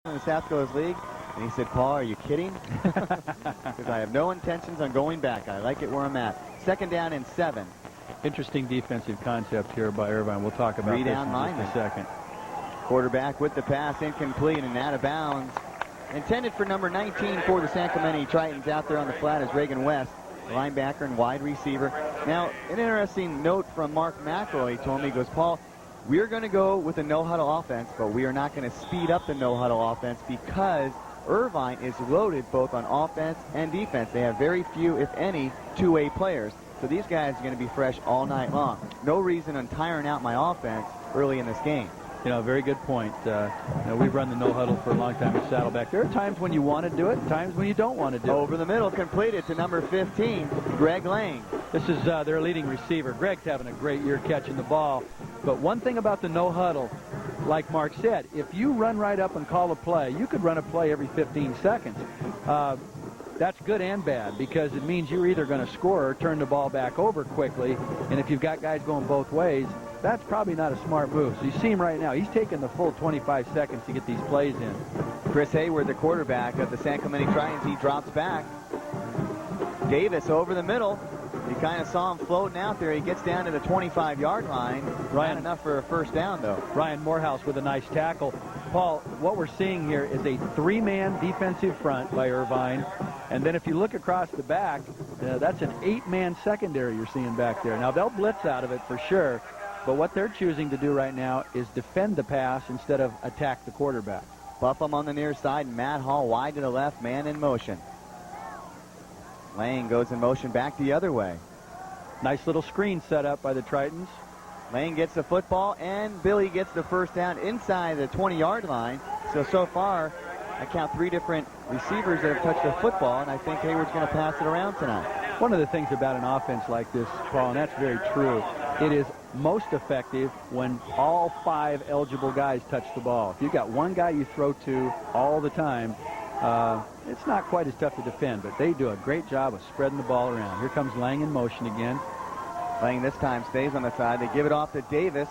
in the South Coast League. And he said, Paul, are you kidding? Because I have no intentions on going back. I like it where I'm at. 2nd down and 7. Interesting defensive concept here by Irvine. We'll talk about this in just a second. Quarterback with the pass, incomplete and out of bounds. Intended for number 19 for the San Clemente Tritons. Out there on the flat is Reagan West, linebacker and wide receiver. Now, an interesting note from Mark McElroy. He told me, he goes, Paul, we're going to go with a no-huddle offense, but we are not going to speed up the no-huddle offense because Irvine is loaded both on offense and defense. They have very few, if any, two-way players. So these guys are going to be fresh all night long. No reason on tiring out my offense early in this game. You know, very good point. We've run the no-huddle for a long time at Saddleback. There are times when you want to do it, times when you don't want to do it. Over the middle, completed to number 15, Greg Lang. This is their leading receiver. Greg's having a great year catching the ball. But one thing about the no-huddle, like Mark said, if you run right up and call a play, you could run a play every 15 seconds. That's good and bad because it means you're either going to score or turn the ball back over quickly. And if you've got guys going both ways, that's probably not a smart move. So you see him right now. He's taking the full 25 seconds to get these plays in. Chris Hayward, the quarterback of the San Clemente Tritons, he drops back. Davis over the middle. You kind of saw him floating out there. He gets down to the 25-yard line. Not enough for a first down, though. Ryan Morehouse with a nice tackle. Paul, what we're seeing here is a 3-man defensive front by Irvine. And then if you look across the back, that's an 8-man secondary you're seeing back there. Now, they'll blitz out of it for sure. But what they're choosing to do right now is defend the pass instead of attack the quarterback. Buffum on the near side. Matt Hall wide to the left. Man in motion. Lang goes in motion back the other way. Nice little screen set up by the Tritons. Lang gets the football, and Billy gets the first down inside the 20-yard line. So far, I count 3 different receivers that have touched the football, and I think Hayward's going to pass it around tonight. One of the things about an offense like this, Paul, and that's very true, it is most effective when all 5 eligible guys touch the ball. If you've got one guy you throw to all the time, it's not quite as tough to defend, but they do a great job of spreading the ball around. Here comes Lang in motion again. Lang this time stays on the side. They give it off to Davis.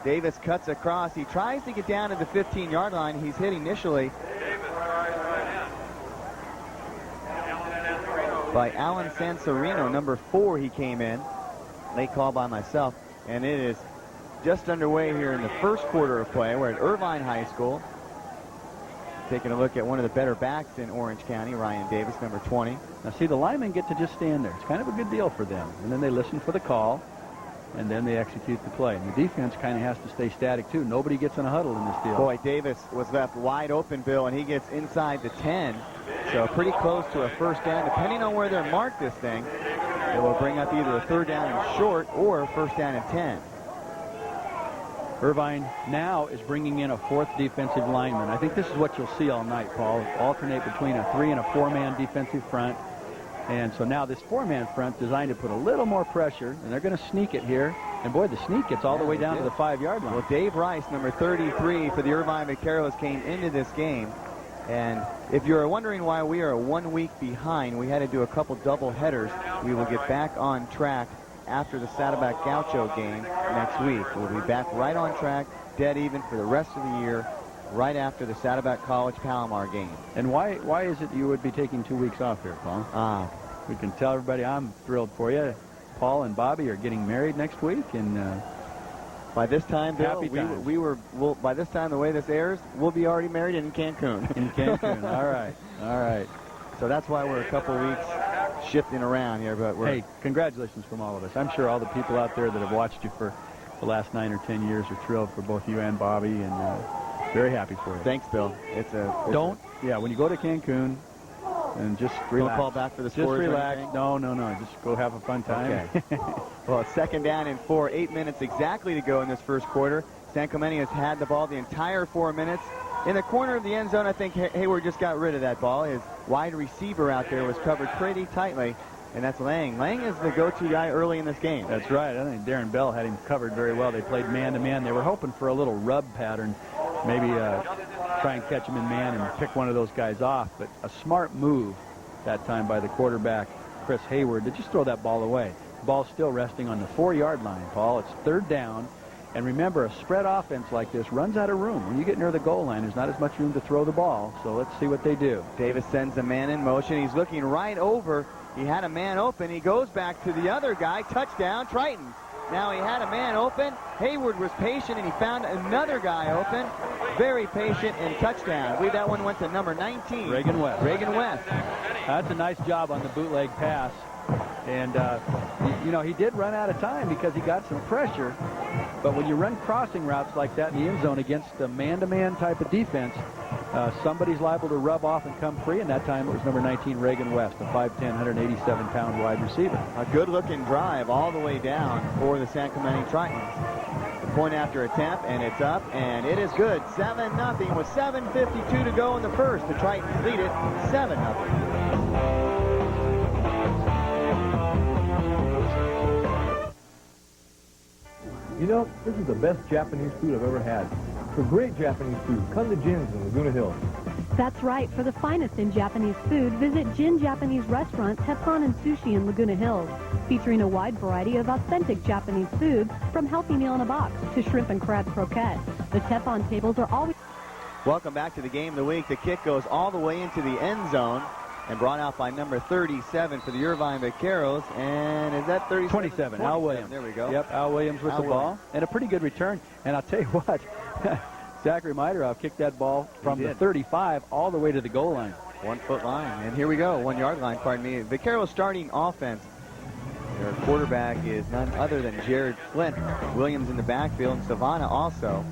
Davis cuts across. He tries to get down to the 15-yard line. He's hit initially by Alan Sansorino, number 4. He came in. Late call by myself. And it is just underway here in the first quarter of play. We're at Irvine High School. Taking a look at one of the better backs in Orange County, Ryan Davis, number 20. Now, see, the linemen get to just stand there. It's kind of a good deal for them. And then they listen for the call, and then they execute the play. And the defense kind of has to stay static, too. Nobody gets in a huddle in this deal. Boy, Davis was left wide open, Bill, and he gets inside the 10. So pretty close to a first down. Depending on where they're marked this thing, it will bring up either a 3rd down and short or a 1st down and 10. Irvine now is bringing in a 4th defensive lineman. I think this is what you'll see all night, Paul. Alternate between a 3- and a 4-man defensive front. And so now this 4-man front designed to put a little more pressure, and they're going to sneak it here. And boy, the sneak gets all the way down to the 5-yard line. Well, Dave Rice, number 33 for the Irvine Vaqueros, came into this game. And if you're wondering why we are 1 week behind, we had to do a couple double headers. We will get back on track after the Saddleback Gaucho game next week. We'll be back right on track, dead even for the rest of the year, right after the Saddleback College Palomar game. And why is it you would be taking 2 weeks off here, Paul? We can tell everybody I'm thrilled for you. Paul and Bobby are getting married next week, and by this time, Bill, by this time, the way this airs, we'll be already married in Cancun. In Cancun. All right. So that's why we're a couple weeks shifting around here. But hey, congratulations from all of us. I'm sure all the people out there that have watched you for the last 9 or 10 years are thrilled for both you and Bobby, and very happy for you. Thanks, Bill. When you go to Cancun, and just relax. Don't call back for the Just scores. relax. No. Just go have a fun time. Okay. Well, it's 2nd down and 4. 8 minutes exactly to go in this first quarter. San Clemente has had the ball the entire 4 minutes. In the corner of the end zone, I think Hayward just got rid of that ball. His wide receiver out there was covered pretty tightly, and that's Lang. Lang is the go-to guy early in this game. That's right. I think Darren Bell had him covered very well. They played man-to-man. They were hoping for a little rub pattern, maybe try and catch him in man and pick one of those guys off. But a smart move that time by the quarterback, Chris Hayward, to just throw that ball away. The ball's still resting on the 4-yard line, Paul. It's 3rd down, And remember, a spread offense like this runs out of room. When you get near the goal line, there's not as much room to throw the ball. So let's see what they do. Davis sends the man in motion. He's looking right over. He had a man open. He goes back to the other guy. Touchdown, Triton. Now he had a man open. Hayward was patient, and he found another guy open. Very patient, and touchdown. I believe that one went to number 19. Reagan West. Reagan West. That's a nice job on the bootleg pass. And, you know, he did run out of time because he got some pressure. But when you run crossing routes like that in the end zone against a man-to-man type of defense, somebody's liable to rub off and come free, and that time it was number 19, Reagan West, a 5'10", 187-pound wide receiver. A good-looking drive all the way down for the San Clemente Tritons. The point after attempt, and it's up, and it is good. 7-0 with 7:52 to go in the first. The Tritons lead it 7-0. You know, this is the best Japanese food I've ever had. For great Japanese food, come to Jin's in Laguna Hills. That's right. For the finest in Japanese food, visit Jin Japanese Restaurant, Teflon and Sushi in Laguna Hills, featuring a wide variety of authentic Japanese food, from healthy meal in a box to shrimp and crab croquette. The Teflon tables are always... Welcome back to the game of the week. The kick goes all the way into the end zone and brought out by number 37 for the Irvine Vaqueros. And is that 37? 27, Al Williams. There we go. Yep, Al Williams with the ball. And a pretty good return. And I'll tell you what, Zachary Miderov kicked that ball from the 35 all the way to the goal line. 1 foot line. And here we go, 1 yard line, pardon me. Vaqueros starting offense. Their quarterback is none other than Jared Flint. Williams in the backfield, and Savannah also.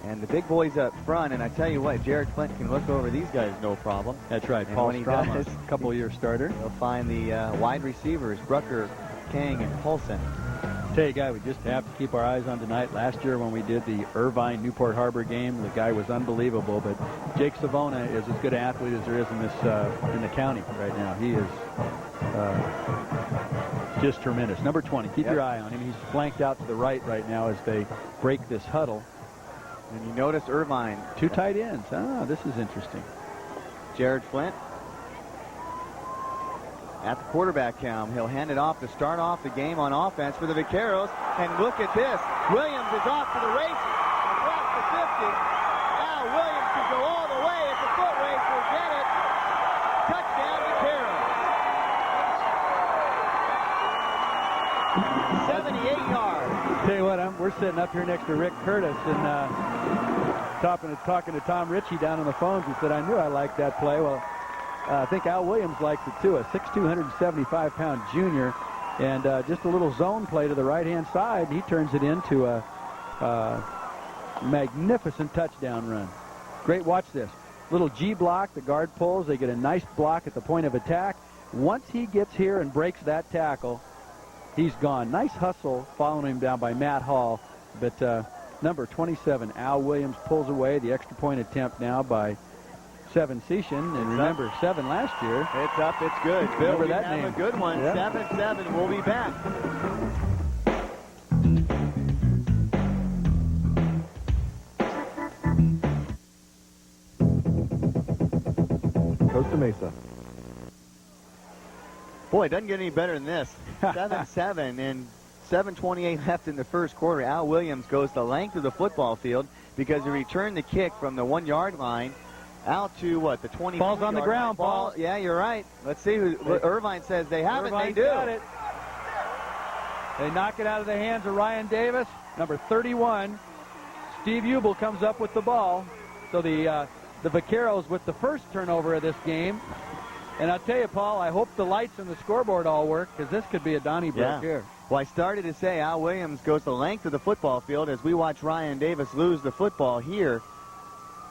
And the big boys up front, and I tell you what, Jared Flint can look over these guys no problem. That's right. And Paul when he Strama, does, a couple-year starter. He'll find the wide receivers, Brucker, Kang, and Paulson. Tell you, guy, we just have to keep our eyes on tonight. Last year when we did the Irvine Newport Harbor game, the guy was unbelievable. But Jake Savona is as good an athlete as there is in this in the county right now. He is just tremendous. Number 20, keep your eye on him. He's flanked out to the right now as they break this huddle. And you notice Irvine. 2 tight ends. Ah, this is interesting. Jared Flint at the quarterback count. He'll hand it off to start off the game on offense for the Vaqueros. And look at this. Williams is off to the races across the 50. Now Williams can go all the way. It's a foot race. We'll get it. Touchdown Vaqueros. 78 yards. Tell you what, we're sitting up here next to Rick Curtis and talking to Tom Ritchie down on the phones. He said, I knew I liked that play. Well, I think Al Williams likes it too, a 6'2", 175-pound junior. And just a little zone play to the right-hand side. He turns it into a magnificent touchdown run. Great, watch this. Little G block, the guard pulls. They get a nice block at the point of attack. Once he gets here and breaks that tackle, he's gone. Nice hustle following him down by Matt Hall. But number 27, Al Williams, pulls away. The extra point attempt now by Seven Session. And remember, 7 last year. It's up. It's good. Bill, remember that name. A good one. Yep. 7-7. We'll be back. Costa Mesa. Boy, it doesn't get any better than this. 7-7 and 7:28 left in the first quarter. Al Williams goes the length of the football field because he returned the kick from the 1 yard line out to what, the 20. Ball's on the ground, Paul. Yeah, you're right. Let's see who Irvine says they have Irvine's it. They do. Got it. They knock it out of the hands of Ryan Davis. Number 31, Steve Ubel comes up with the ball. So the Vaqueros with the first turnover of this game. And I'll tell you, Paul, I hope the lights and the scoreboard all work, because this could be a Donnybrook here. Well, I started to say Al Williams goes the length of the football field as we watch Ryan Davis lose the football here.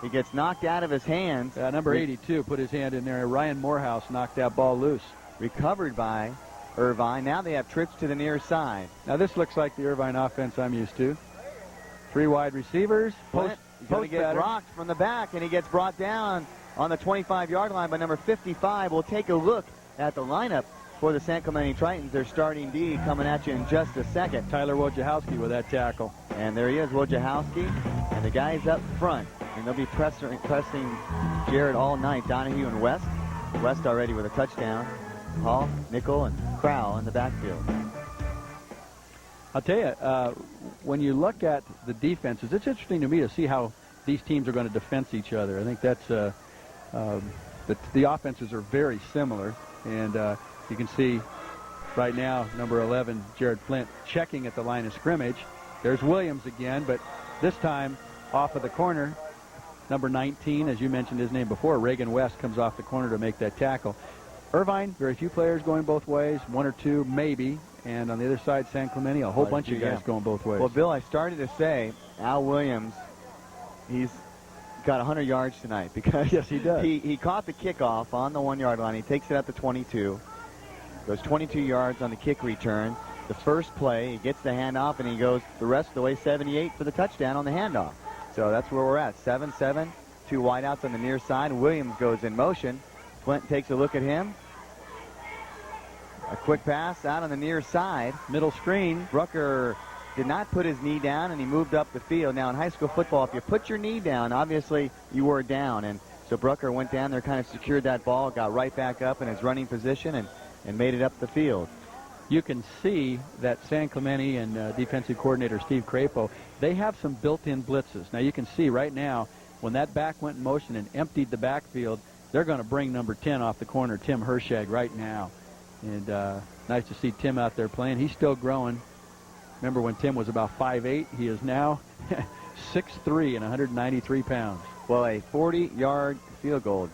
He gets knocked out of his hands. Number 82 put his hand in there. Ryan Morehouse knocked that ball loose. Recovered by Irvine. Now they have trips to the near side. Now this looks like the Irvine offense I'm used to. 3 wide receivers. He's going to get rocked from the back, and he gets brought down on the 25-yard line by number 55. We'll take a look at the lineup for the San Clemente Tritons. They're starting D coming at you in just a second. Tyler Wojciechowski with that tackle. And there he is, Wojciechowski. And the guys up front. And they'll be pressing Jared all night. Donahue and West. West already with a touchdown. Hall, Nickel, and Crowell in the backfield. I'll tell you, when you look at the defenses, it's interesting to me to see how these teams are going to defense each other. I think that's the offenses are very similar, and you can see right now number 11, Jared Flint, checking at the line of scrimmage. There's Williams again, but this time off of the corner. Number 19, as you mentioned his name before, Reagan West comes off the corner to make that tackle. Irvine, very few players going both ways, one or two maybe, and on the other side, San Clemente, a whole bunch of guys going both ways. Well, Bill, I started to say Al Williams, he's got 100 yards tonight because yes, he does. He caught the kickoff on the 1-yard line. He takes it at the 22, goes 22 yards on the kick return. The first play, he gets the handoff, and he goes the rest of the way 78 for the touchdown on the handoff. So that's where we're at, 7-7, two wideouts on the near side. Williams goes in motion. Flint takes a look at him. A quick pass out on the near side. Middle screen. Brucker did not put his knee down, and he moved up the field. Now, in high school football, if you put your knee down, obviously you were down. And so Brucker went down there, kind of secured that ball, got right back up in his running position, and made it up the field. You can see that San Clemente and defensive coordinator Steve Crapo, they have some built-in blitzes. Now, you can see right now, when that back went in motion and emptied the backfield, they're going to bring number 10 off the corner, Tim Hershag, right now. And nice to see Tim out there playing. He's still growing. Remember when Tim was about 5'8"? He is now 6'3" and 193 pounds. Well, a 40-yard field goal.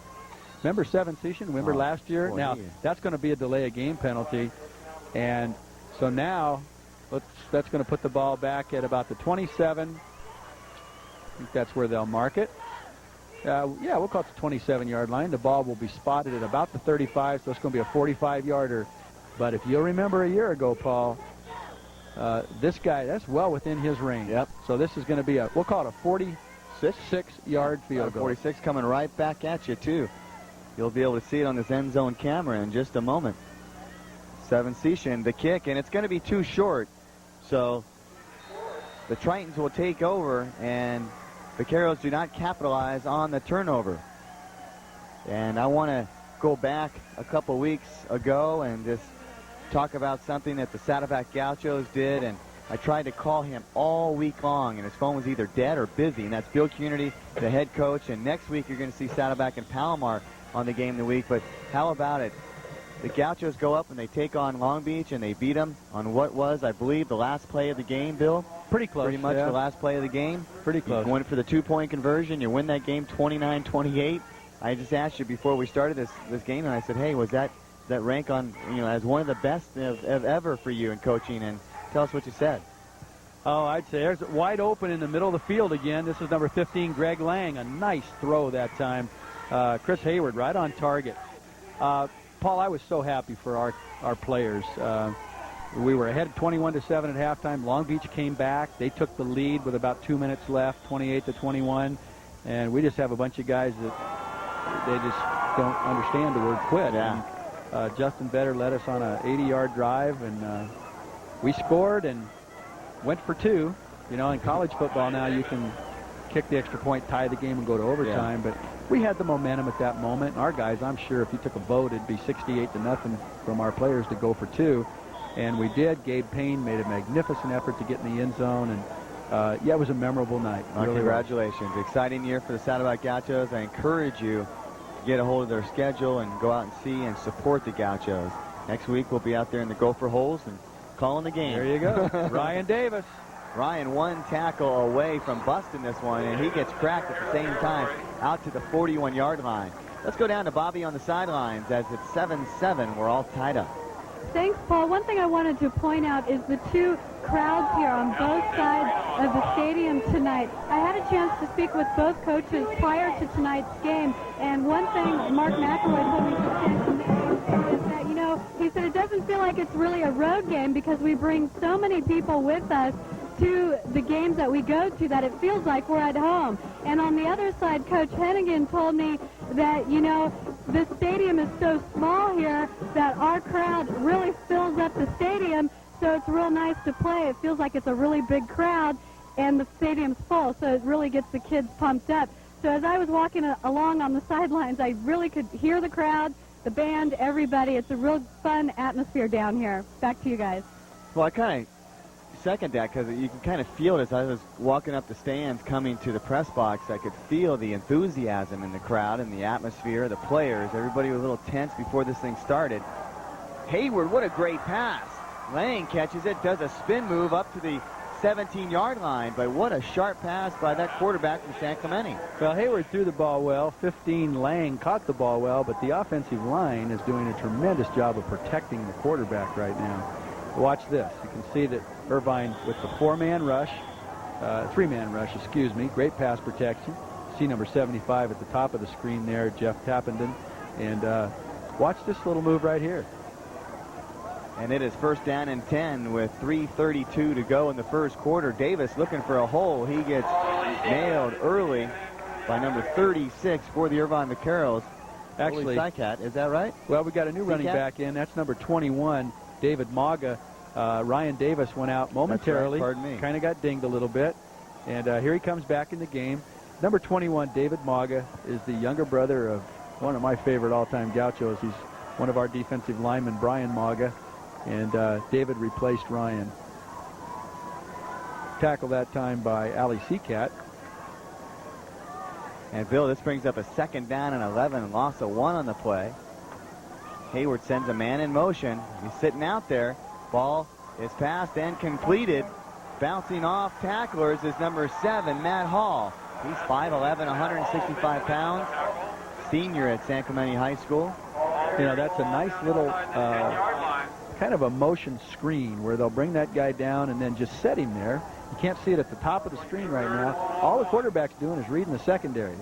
Remember Seven Station? Remember last year? Boy, now, that's going to be a delay of game penalty. And so now that's going to put the ball back at about the 27. I think that's where they'll mark it. Yeah, we'll call it the 27-yard line. The ball will be spotted at about the 35, so it's going to be a 45-yarder. But if you'll remember a year ago, Paul, this guy, that's well within his range. Yep. So this is going to be we'll call it a 46-yard field goal. 46 coming right back at you, too. You'll be able to see it on this end zone camera in just a moment. Seven Station, the kick, and it's going to be too short. So the Tritons will take over, and Vaqueros do not capitalize on the turnover. And I want to go back a couple weeks ago and just talk about something that the Saddleback Gauchos did, and I tried to call him all week long, and his phone was either dead or busy, and that's Bill Cunity, the head coach, and next week you're going to see Saddleback and Palomar on the game of the week. But how about it? The Gauchos go up and they take on Long Beach, and they beat them on what was, I believe, the last play of the game, Bill? Pretty close. Pretty much the last play of the game. Pretty close. You went for the 2-point conversion. You win that game 29-28. I just asked you before we started this game, and I said, hey, was that rank on, as one of the best of ever for you in coaching? And tell us what you said. Oh, I'd say there's wide open in the middle of the field again. This is number 15, Greg Lang. A nice throw that time. Chris Hayward right on target. Paul, I was so happy for our players. We were ahead 21-7 at halftime. Long Beach came back. They took the lead with about 2 minutes left, 28-21. And we just have a bunch of guys that they just don't understand the word quit. Yeah. And, Justin Vetter led us on an 80-yard drive, and we scored and went for two. In college football now you can kick the extra point, tie the game, and go to overtime. Yeah. But we had the momentum at that moment. Our guys, I'm sure if you took a vote, it'd be 68-0 from our players to go for two. And we did. Gabe Payne made a magnificent effort to get in the end zone. And, it was a memorable night. Really congratulations. Exciting year for the Saddleback Gauchos. I encourage you to get a hold of their schedule and go out and see and support the Gauchos. Next week we'll be out there in the Gopher Holes and calling the game. There you go. Ryan Davis. Ryan one tackle away from busting this one, and he gets cracked at the same time out to the 41-yard line. Let's go down to Bobby on the sidelines as it's 7-7. We're all tied up. Thanks, Paul. One thing I wanted to point out is the two crowds here on both sides of the stadium tonight. I had a chance to speak with both coaches prior to tonight's game, and one thing Mark McElroy told me is that, he said it doesn't feel like it's really a road game because we bring so many people with us to the games that we go to that it feels like we're at home. And on the other side, Coach Hennigan told me that, the stadium is so small here that our crowd really fills up the stadium, so it's real nice to play. It feels like it's a really big crowd, and the stadium's full, so it really gets the kids pumped up. So as I was walking along on the sidelines, I really could hear the crowd, the band, everybody. It's a real fun atmosphere down here. Back to you guys. Well, I kind of second that because you can kind of feel it as I was walking up the stands coming to the press box. I could feel the enthusiasm in the crowd and the atmosphere, the players. Everybody was a little tense before this thing started. Hayward, what a great pass. Lang catches it, does a spin move up to the 17-yard line, but what a sharp pass by that quarterback from San Clemente. Well, Hayward threw the ball well. 15, Lang caught the ball well, but the offensive line is doing a tremendous job of protecting the quarterback right now. Watch this. You can see that Irvine with the three-man rush, excuse me. Great pass protection. See number 75 at the top of the screen there, Jeff Tappenden. And watch this little move right here. And it is first down and 10 with 3:32 to go in the first quarter. Davis looking for a hole. He gets nailed early by number 36 for the Irvine Vaqueros. Actually, SCHS, is that right? Well, we got a new running back in. That's number 21, David Maga. Ryan Davis went out momentarily. Right, pardon me. Kind of got dinged a little bit. And here he comes back in the game. Number 21, David Maga, is the younger brother of one of my favorite all-time gauchos. He's one of our defensive linemen, Brian Maga. And David replaced Ryan. Tackle that time by Ali Seacat. And Bill, this brings up a second down and 11. Loss of 1 on the play. Hayward sends a man in motion. He's sitting out there. Ball is passed and completed. Bouncing off tacklers is number 7, Matt Hall. He's 5'11", 165 pounds. Senior at San Clemente High School. You know, that's a nice little kind of a motion screen where they'll bring that guy down and then just set him there. You can't see it at the top of the screen right now. All the quarterback's doing is reading the secondaries,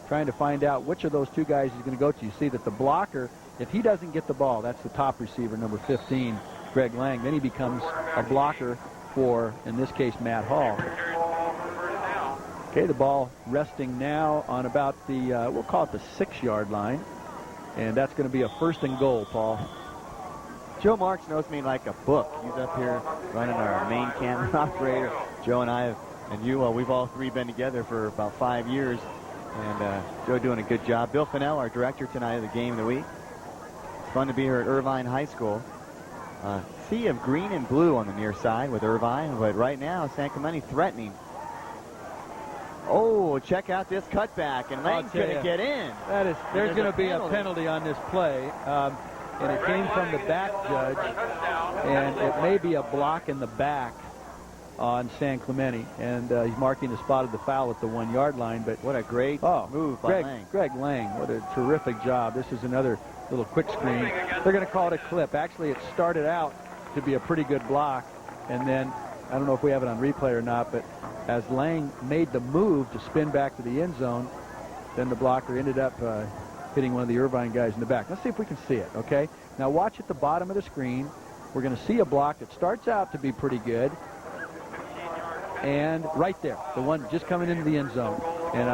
trying to find out which of those two guys he's going to go to. You see that the blocker, if he doesn't get the ball, that's the top receiver, number 15, Greg Lang. Then he becomes a blocker for, in this case, Matt Hall. Okay, the ball resting now on about the, we'll call it the 6-yard line. And that's going to be a first and goal, Paul. Joe Marks knows me like a book. He's up here running our main camera operator. Joe and I and you, we've all three been together for about 5 years. And Joe doing a good job. Bill Fennell, our director tonight of the Game of the Week. It's fun to be here at Irvine High School. Sea of green and blue on the near side with Irvine, but right now San Clemente threatening. Oh, check out this cutback, and Lang's going to get in. There's going to be a penalty on this play. And it came from the back judge, and it may be a block in the back on San Clemente, and he's marking the spot of the foul at the 1-yard line. But what a great move by Lang. Greg Lang, what a terrific job. This is another little quick screen. They're going to call it a clip. Actually, it started out to be a pretty good block, and then I don't know if we have it on replay or not, but as Lang made the move to spin back to the end zone, then the blocker ended up hitting one of the Irvine guys in the back. Let's see if we can see it, okay? Now watch at the bottom of the screen. We're going to see a block that starts out to be pretty good. And right there, the one just coming into the end zone. And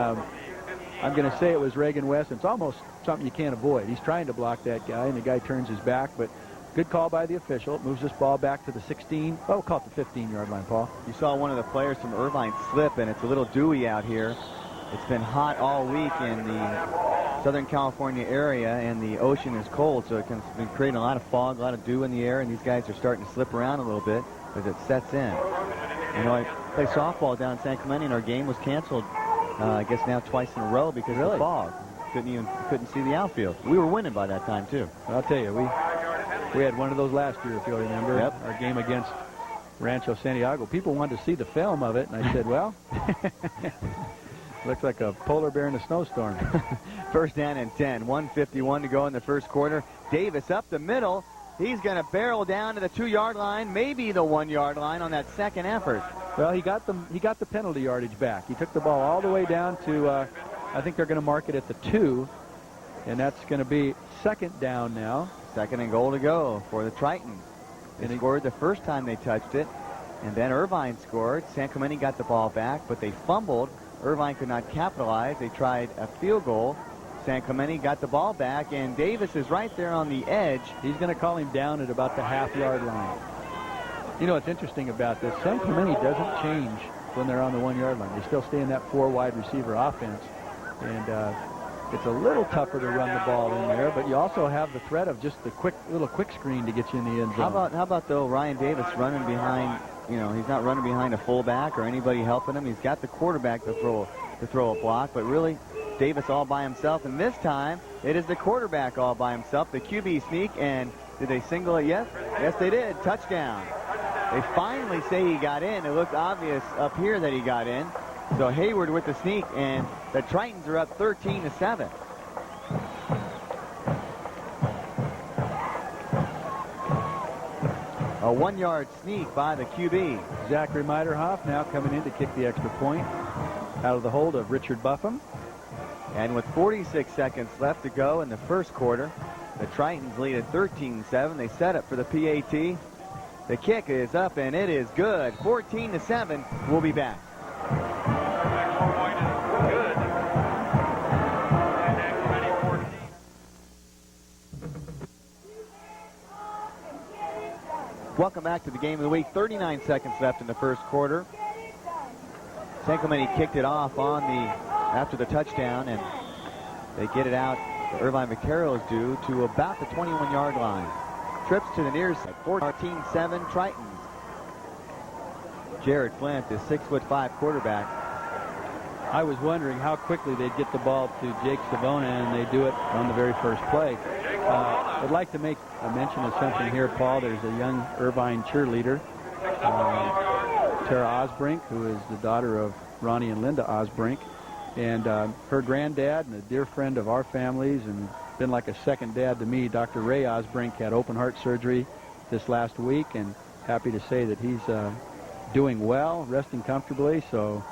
I'm going to say it was Reagan West. It's almost something you can't avoid. He's trying to block that guy, and the guy turns his back. But good call by the official. It moves this ball back to the 16. Oh, we'll call it the 15-yard line, Paul. You saw one of the players from Irvine slip, and it's a little dewy out here. It's been hot all week in the Southern California area, and the ocean is cold, so it's been creating a lot of fog, a lot of dew in the air, and these guys are starting to slip around a little bit as it sets in. You know, I play softball down in San Clemente, and our game was canceled, I guess now twice in a row because of the fog. Couldn't see the outfield. We were winning by that time, too. I'll tell you, we had one of those last year, if you'll remember. Yep. Our game against Rancho Santiago. People wanted to see the film of it, and I said, well, looks like a polar bear in a snowstorm. First down and 10. 1:51 to go in the first quarter. Davis up the middle. He's going to barrel down to the 2-yard line, maybe the 1-yard line on that second effort. Well, he got the penalty yardage back. He took the ball all the way down to, I think they're going to mark it at the 2, and that's going to be second down now. Second and goal to go for the Triton. They scored the first time they touched it, and then Irvine scored. San Clemente got the ball back, but they fumbled. Irvine could not capitalize. They tried a field goal. San Clemente got the ball back, and Davis is right there on the edge. He's going to call him down at about the half-yard line. You know what's interesting about this? San Clemente doesn't change when they're on the 1-yard line. They still stay in that 4-wide receiver offense, and it's a little tougher to run the ball in there, but you also have the threat of just the little quick screen to get you in the end zone. How about though Ryan Davis running behind he's not running behind a fullback or anybody helping him. He's got the quarterback to throw a block, but really Davis all by himself. And this time it is the quarterback all by himself. The QB sneak, and did they single it yet? Yes, they did. Touchdown. They finally say he got in. It looked obvious up here that he got in. So Hayward with the sneak, and the Tritons are up 13-7. A 1-yard sneak by the QB. Zachary Meiderhoff now coming in to kick the extra point out of the hold of Richard Buffum. And with 46 seconds left to go in the first quarter, the Tritons lead at 13-7. They set up for the PAT. The kick is up, and it is good. 14-7. We'll be back. Welcome back to the game of the week. 39 seconds left in the first quarter. San Clemente kicked it off after the touchdown, and they get it out. The Irvine Vaqueros do to about the 21-yard line. Trips to the near side. 14-7 Tritons. Jared Flint, the 6'5" quarterback. I was wondering how quickly they'd get the ball to Jake Savona, and they do it on the very first play. I'd like to make a mention of something here, Paul. There's a young Irvine cheerleader, Tara Osbrink, who is the daughter of Ronnie and Linda Osbrink. And her granddad and a dear friend of our families and been like a second dad to me, Dr. Ray Osbrink, had open heart surgery this last week, and happy to say that he's doing well, resting comfortably. So,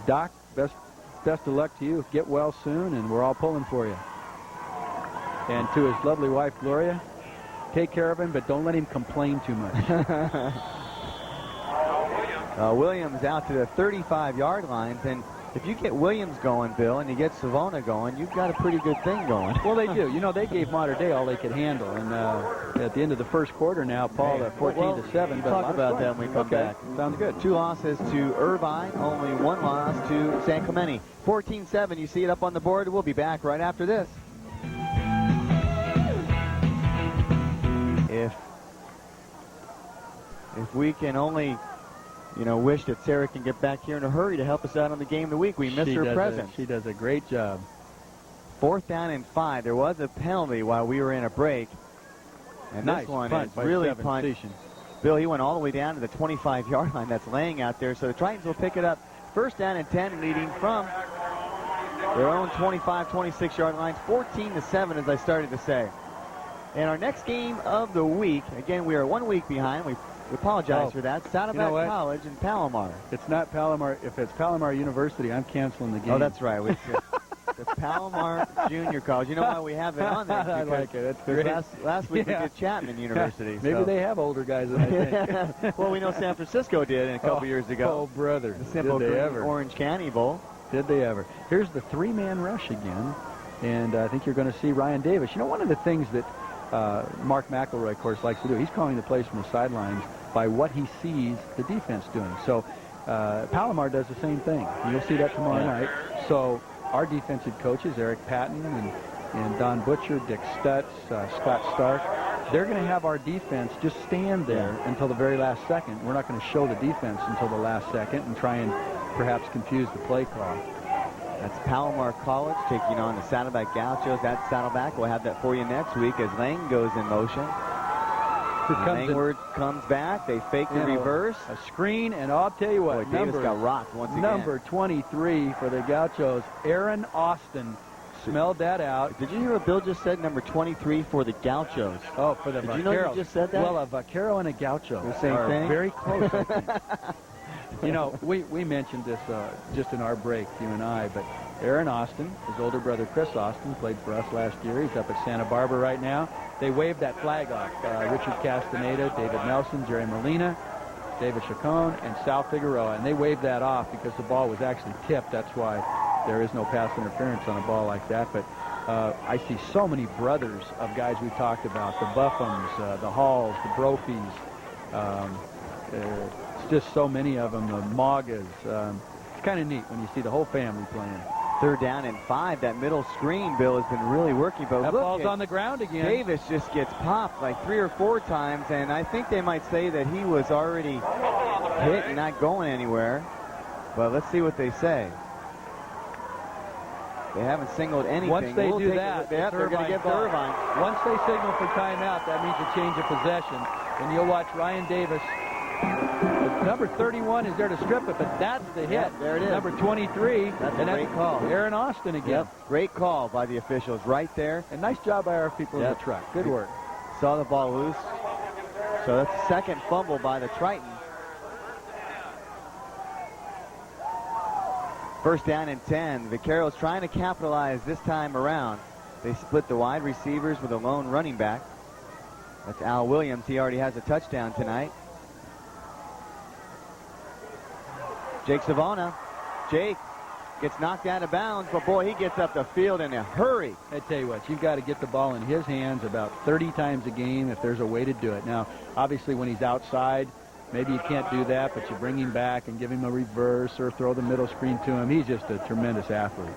Doc, best of luck to you. Get well soon, and we're all pulling for you. And to his lovely wife, Gloria, take care of him, but don't let him complain too much. Williams out to the 35-yard line. And if you get Williams going, Bill, and you get Savona going, you've got a pretty good thing going. Well, they do. They gave Mater Dei all they could handle. And at the end of the first quarter now, Paul, 14-7. We'll talk about that when we come back. Sounds good. 2 losses to Irvine, only 1 loss to San Clemente. 14-7, you see it up on the board. We'll be back right after this. If we can only, wish that Sarah can get back here in a hurry to help us out on the game of the week. We miss her presence. She does a great job. 4th down and 5. There was a penalty while we were in a break. And nice this one punt is by really Seven punt. Station. Bill, he went all the way down to the 25-yard line that's laying out there. So the Tritons will pick it up. 1st down and 10, leading from their own 25, 26-yard lines. 14-7, as I started to say. And our next game of the week, again, we are 1 week behind. We apologize for that. Saddleback College in Palomar. It's not Palomar. If it's Palomar University, I'm canceling the game. Oh, that's right. The Palomar Junior College. You know why we have it on there? I like it. That's great. Last week we did Chapman University. Maybe they have older guys than I think. Well, we know San Francisco did a couple years ago. Oh, brother. The Simple Green Orange County Bowl. Did they ever? Here's the 3-man rush again, and I think you're going to see Ryan Davis. One of the things that Mark McElroy, of course, likes to do, he's calling the plays from the sidelines by what he sees the defense doing. So Palomar does the same thing. You'll see that tomorrow night. So our defensive coaches, Eric Patton and Don Butcher, Dick Stutz, Scott Stark, they're going to have our defense just stand there until the very last second. We're not going to show the defense until the last second and try and perhaps confuse the play call. That's Palomar College taking on the Saddleback Gauchos. That Saddleback, we'll have that for you next week as Lang goes in motion. Langford comes back. They fake the reverse. A screen, and I'll tell you what. Boy, Davis got rocked once again. Number 23 for the Gauchos, Aaron Austin. Smelled that out. Did you hear what Bill just said? Number 23 for the Gauchos. Oh, for the Vaqueros. Did you know you just said that? Well, a Vaquero and a Gaucho the same are thing? very close, I think. We mentioned this just in our break, you and I, but Aaron Austin, his older brother Chris Austin, played for us last year. He's up at Santa Barbara right now. They waved that flag off. Richard Castaneda, David Nelson, Jerry Molina, David Chacon, and Sal Figueroa. And they waved that off because the ball was actually tipped. That's why there is no pass interference on a ball like that. But I see so many brothers of guys we talked about, the Buffums, the Halls, the Brophies. It's just so many of them, the Magas. It's kind of neat when you see the whole family playing. 3rd down and 5. That middle screen, Bill, has been really working. But That look, ball's on the ground again. Davis just gets popped like 3 or 4 times, and I think they might say that he was already hit and not going anywhere. But let's see what they say. They haven't signaled anything. Once they do that, they're going to give to Irvine. Once they signal for timeout, that means a change of possession. And you'll watch Ryan Davis. Number 31 is there to strip it, but that's the hit. Yep, there it is. Number 23. That's a great call. Aaron Austin again. Yep, great call by the officials right there. And nice job by our people in the truck. Good work. Saw the ball loose. So that's the second fumble by the Triton. 1st down and 10. Vaqueros trying to capitalize this time around. They split the wide receivers with a lone running back. That's Al Williams. He already has a touchdown tonight. Jake Savona. Jake gets knocked out of bounds, but boy, he gets up the field in a hurry. I tell you what, you've got to get the ball in his hands about 30 times a game if there's a way to do it. Now, obviously, when he's outside, maybe you can't do that, but you bring him back and give him a reverse or throw the middle screen to him. He's just a tremendous athlete.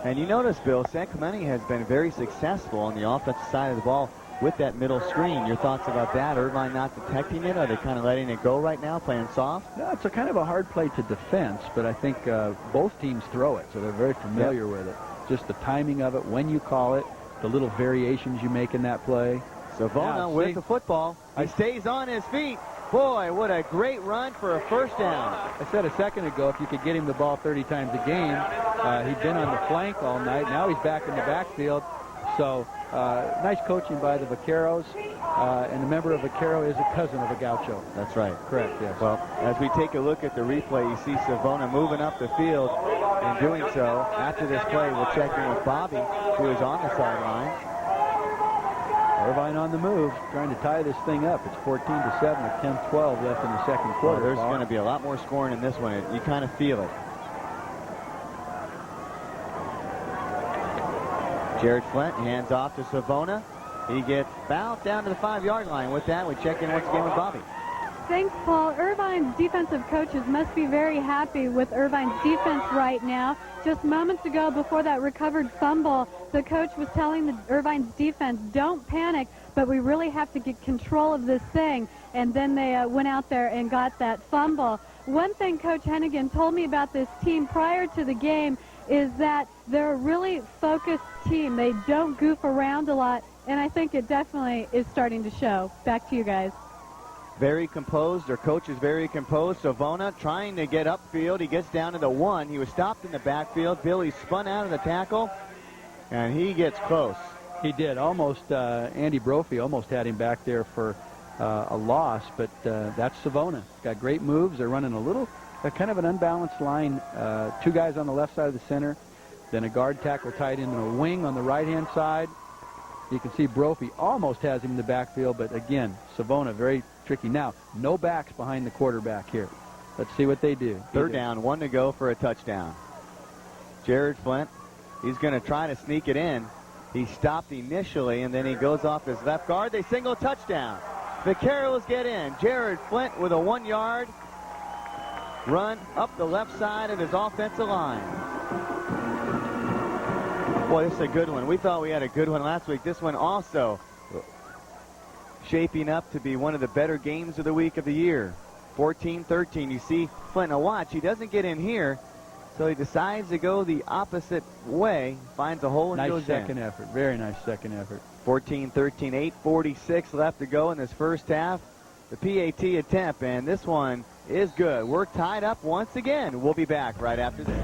And you notice, Bill, San Clemente has been very successful on the offensive side of the ball with that middle screen. Your thoughts about that? Irvine not detecting it? Are they kind of letting it go right now, playing soft? No, it's a kind of a hard play to defense, but I think both teams throw it, so they're very familiar with it. Just the timing of it, when you call it, the little variations you make in that play. Savona with the football. He stays on his feet. Boy, what a great run for a 1st down. I said a second ago, if you could get him the ball 30 times a game, he'd been on the flank all night. Now he's back in the backfield. So nice coaching by the Vaqueros. And a member of Vaquero is a cousin of a Gaucho. That's right. Correct, yes. Well, as we take a look at the replay, you see Savona moving up the field. And doing so, after this play, we'll check in with Bobby, who is on the sideline. Irvine on the move, trying to tie this thing up. It's 14-7 with 10-12 left in the second quarter. There's going to be a lot more scoring in this one. You kind of feel it. Jared Flint hands off to Savona. He gets fouled down to the 5-yard line. With that, we check in once again with Bobby. Thanks, Paul. Irvine's defensive coaches must be very happy with Irvine's defense right now. Just moments ago, before that recovered fumble, the coach was telling the Irvine's defense, don't panic, but we really have to get control of this thing. And then they went out there and got that fumble. One thing Coach Hennigan told me about this team prior to the game is that they're a really focused team. They don't goof around a lot, and I think it definitely is starting to show. Back to you guys. Very composed. Their coach is very composed. Savona trying to get upfield. He gets down to the 1. He was stopped in the backfield. Billy spun out of the tackle, and he gets close. He did. Almost, Andy Brophy almost had him back there for a loss, but that's Savona. Got great moves. They're running a little, kind of an unbalanced line. 2 guys on the left side of the center, then a guard tackle tight end and a wing on the right-hand side. You can see Brophy almost has him in the backfield, but again, Savona very tricky. Now, no backs behind the quarterback here. Let's see what they do. 3rd down, 1 to go for a touchdown. Jared Flint, he's going to try to sneak it in. He stopped initially, and then he goes off his left guard. They single touchdown. Vaqueros get in. Jared Flint with a 1-yard run up the left side of his offensive line. Boy, this is a good one. We thought we had a good one last week. This one also shaping up to be one of the better games of the week of the year. 14-13. You see Flint. Now watch, he doesn't get in here, so he decides to go the opposite way, finds a hole and goes in. Nice second effort. Very nice second effort. 14-13, 8:46 left to go in this first half. The PAT attempt, and this one is good. We're tied up once again. We'll be back right after this.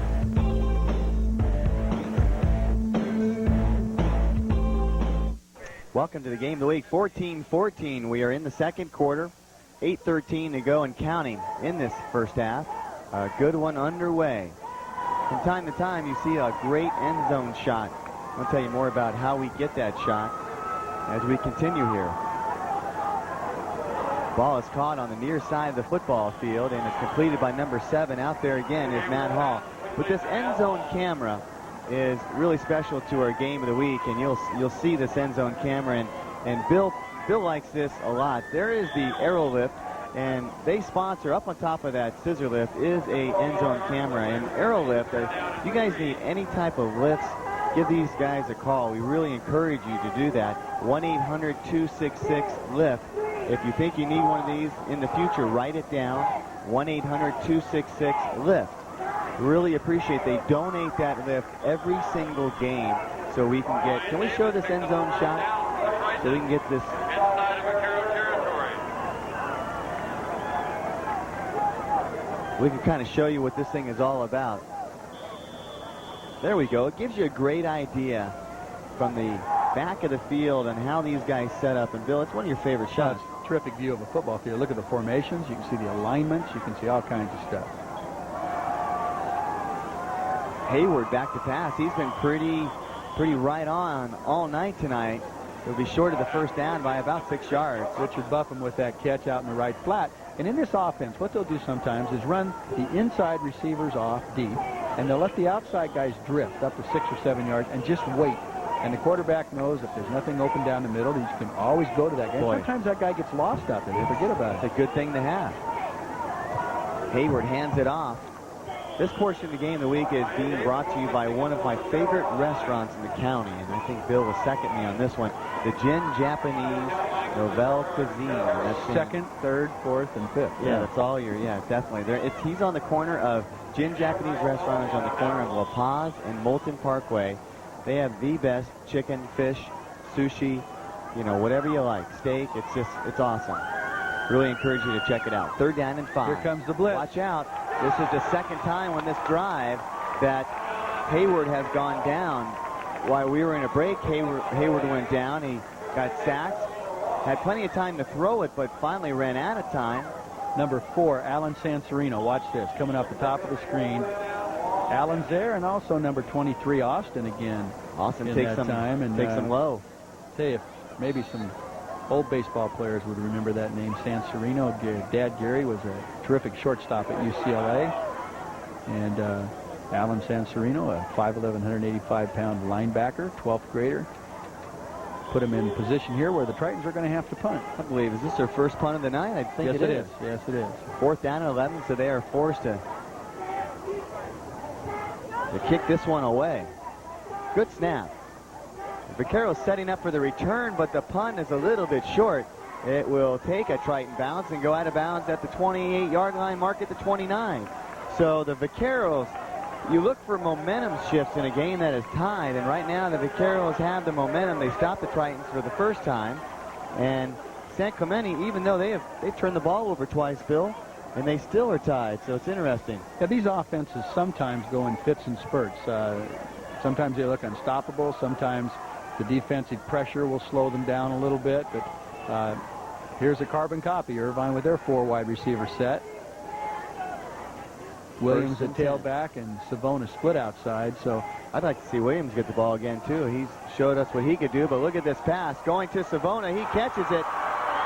Welcome to the game of the week. 14-14. We are in the second quarter. 8:13 to go and counting in this first half. A good one underway. From time to time, you see a great end zone shot. I'll tell you more about how we get that shot as we continue here. Ball is caught on the near side of the football field, and it's completed by number 7. Out there again is Matt Hall. But this end zone camera is really special to our game of the week, and you'll see this end zone camera, and Bill likes this a lot. There is the aero lift And they sponsor, up on top of that scissor lift, is a end zone camera. And Aero Lift, if you guys need any type of lifts, give these guys a call. We really encourage you to do that. 1-800-266-LIFT. If you think you need one of these in the future, write it down. 1-800-266-LIFT. Really appreciate they donate that lift every single game so we can get, can we show this end zone shot? So we can get this. We can kind of show you what this thing is all about. There we go. It gives you a great idea from the back of the field and how these guys set up. And Bill, it's one of your favorite shots. Terrific view of a football field. Look at the formations. You can see the alignments. You can see all kinds of stuff. Hayward back to pass. He's been pretty right on all night tonight. He'll be short of the first down by about 6 yards. Richard Buffum with that catch out in the right flat. And in this offense, what they'll do sometimes is run the inside receivers off deep, and they'll let the outside guys drift up to 6 or 7 yards and just wait. And the quarterback knows if there's nothing open down the middle, he can always go to that guy. Sometimes that guy gets lost out there. They forget about it. It's a good thing to have. Hayward hands it off. This portion of the game of the week is being brought to you by one of my favorite restaurants in the county, and I think Bill will second me on this one, the Jin Japanese Nouvelle Cuisine. That's second, third, fourth, and fifth. Yeah, that's all your, definitely. He's on the corner of, Jin Japanese Restaurant is on the corner of La Paz and Moulton Parkway. They have the best chicken, fish, sushi, whatever you like, steak. It's awesome. Really encourage you to check it out. 3rd down and 5. Here comes the blitz. Watch out. This is the second time on this drive that Hayward has gone down. While we were in a break, Hayward went down. He got sacked. Had plenty of time to throw it, but finally ran out of time. Number 4, Alan Sansorino. Watch this. Coming off the top of the screen. Allen's there, and also number 23, Austin again. Austin takes him low. Tell you, maybe some old baseball players would remember that name, Sansorino. Dad Gary was a terrific shortstop at UCLA. And Alan Sansorino, a 5'11", 185-pound linebacker, 12th grader. Put him in position here where the Tritons are going to have to punt. I believe, is this their first punt of the night? I think it is. Yes, it is. 4th down and 11, so they are forced to kick this one away. Good snap. Vaquero's setting up for the return, but the punt is a little bit short. It will take a Triton bounce and go out of bounds at the 28-yard line, mark at the 29. So the Vaqueros, you look for momentum shifts in a game that is tied, and right now the Vaqueros have the momentum. They stopped the Tritons for the first time, and San Clemente, even though they've turned the ball over twice, Bill, and they still are tied, so it's interesting. Yeah, these offenses sometimes go in fits and spurts. Sometimes they look unstoppable. Sometimes the defensive pressure will slow them down a little bit. But here's a carbon copy. Irvine with their 4 wide receiver set. Williams at tailback and Savona split outside. So I'd like to see Williams get the ball again, too. He's showed us what he could do, but look at this pass. Going to Savona. He catches it.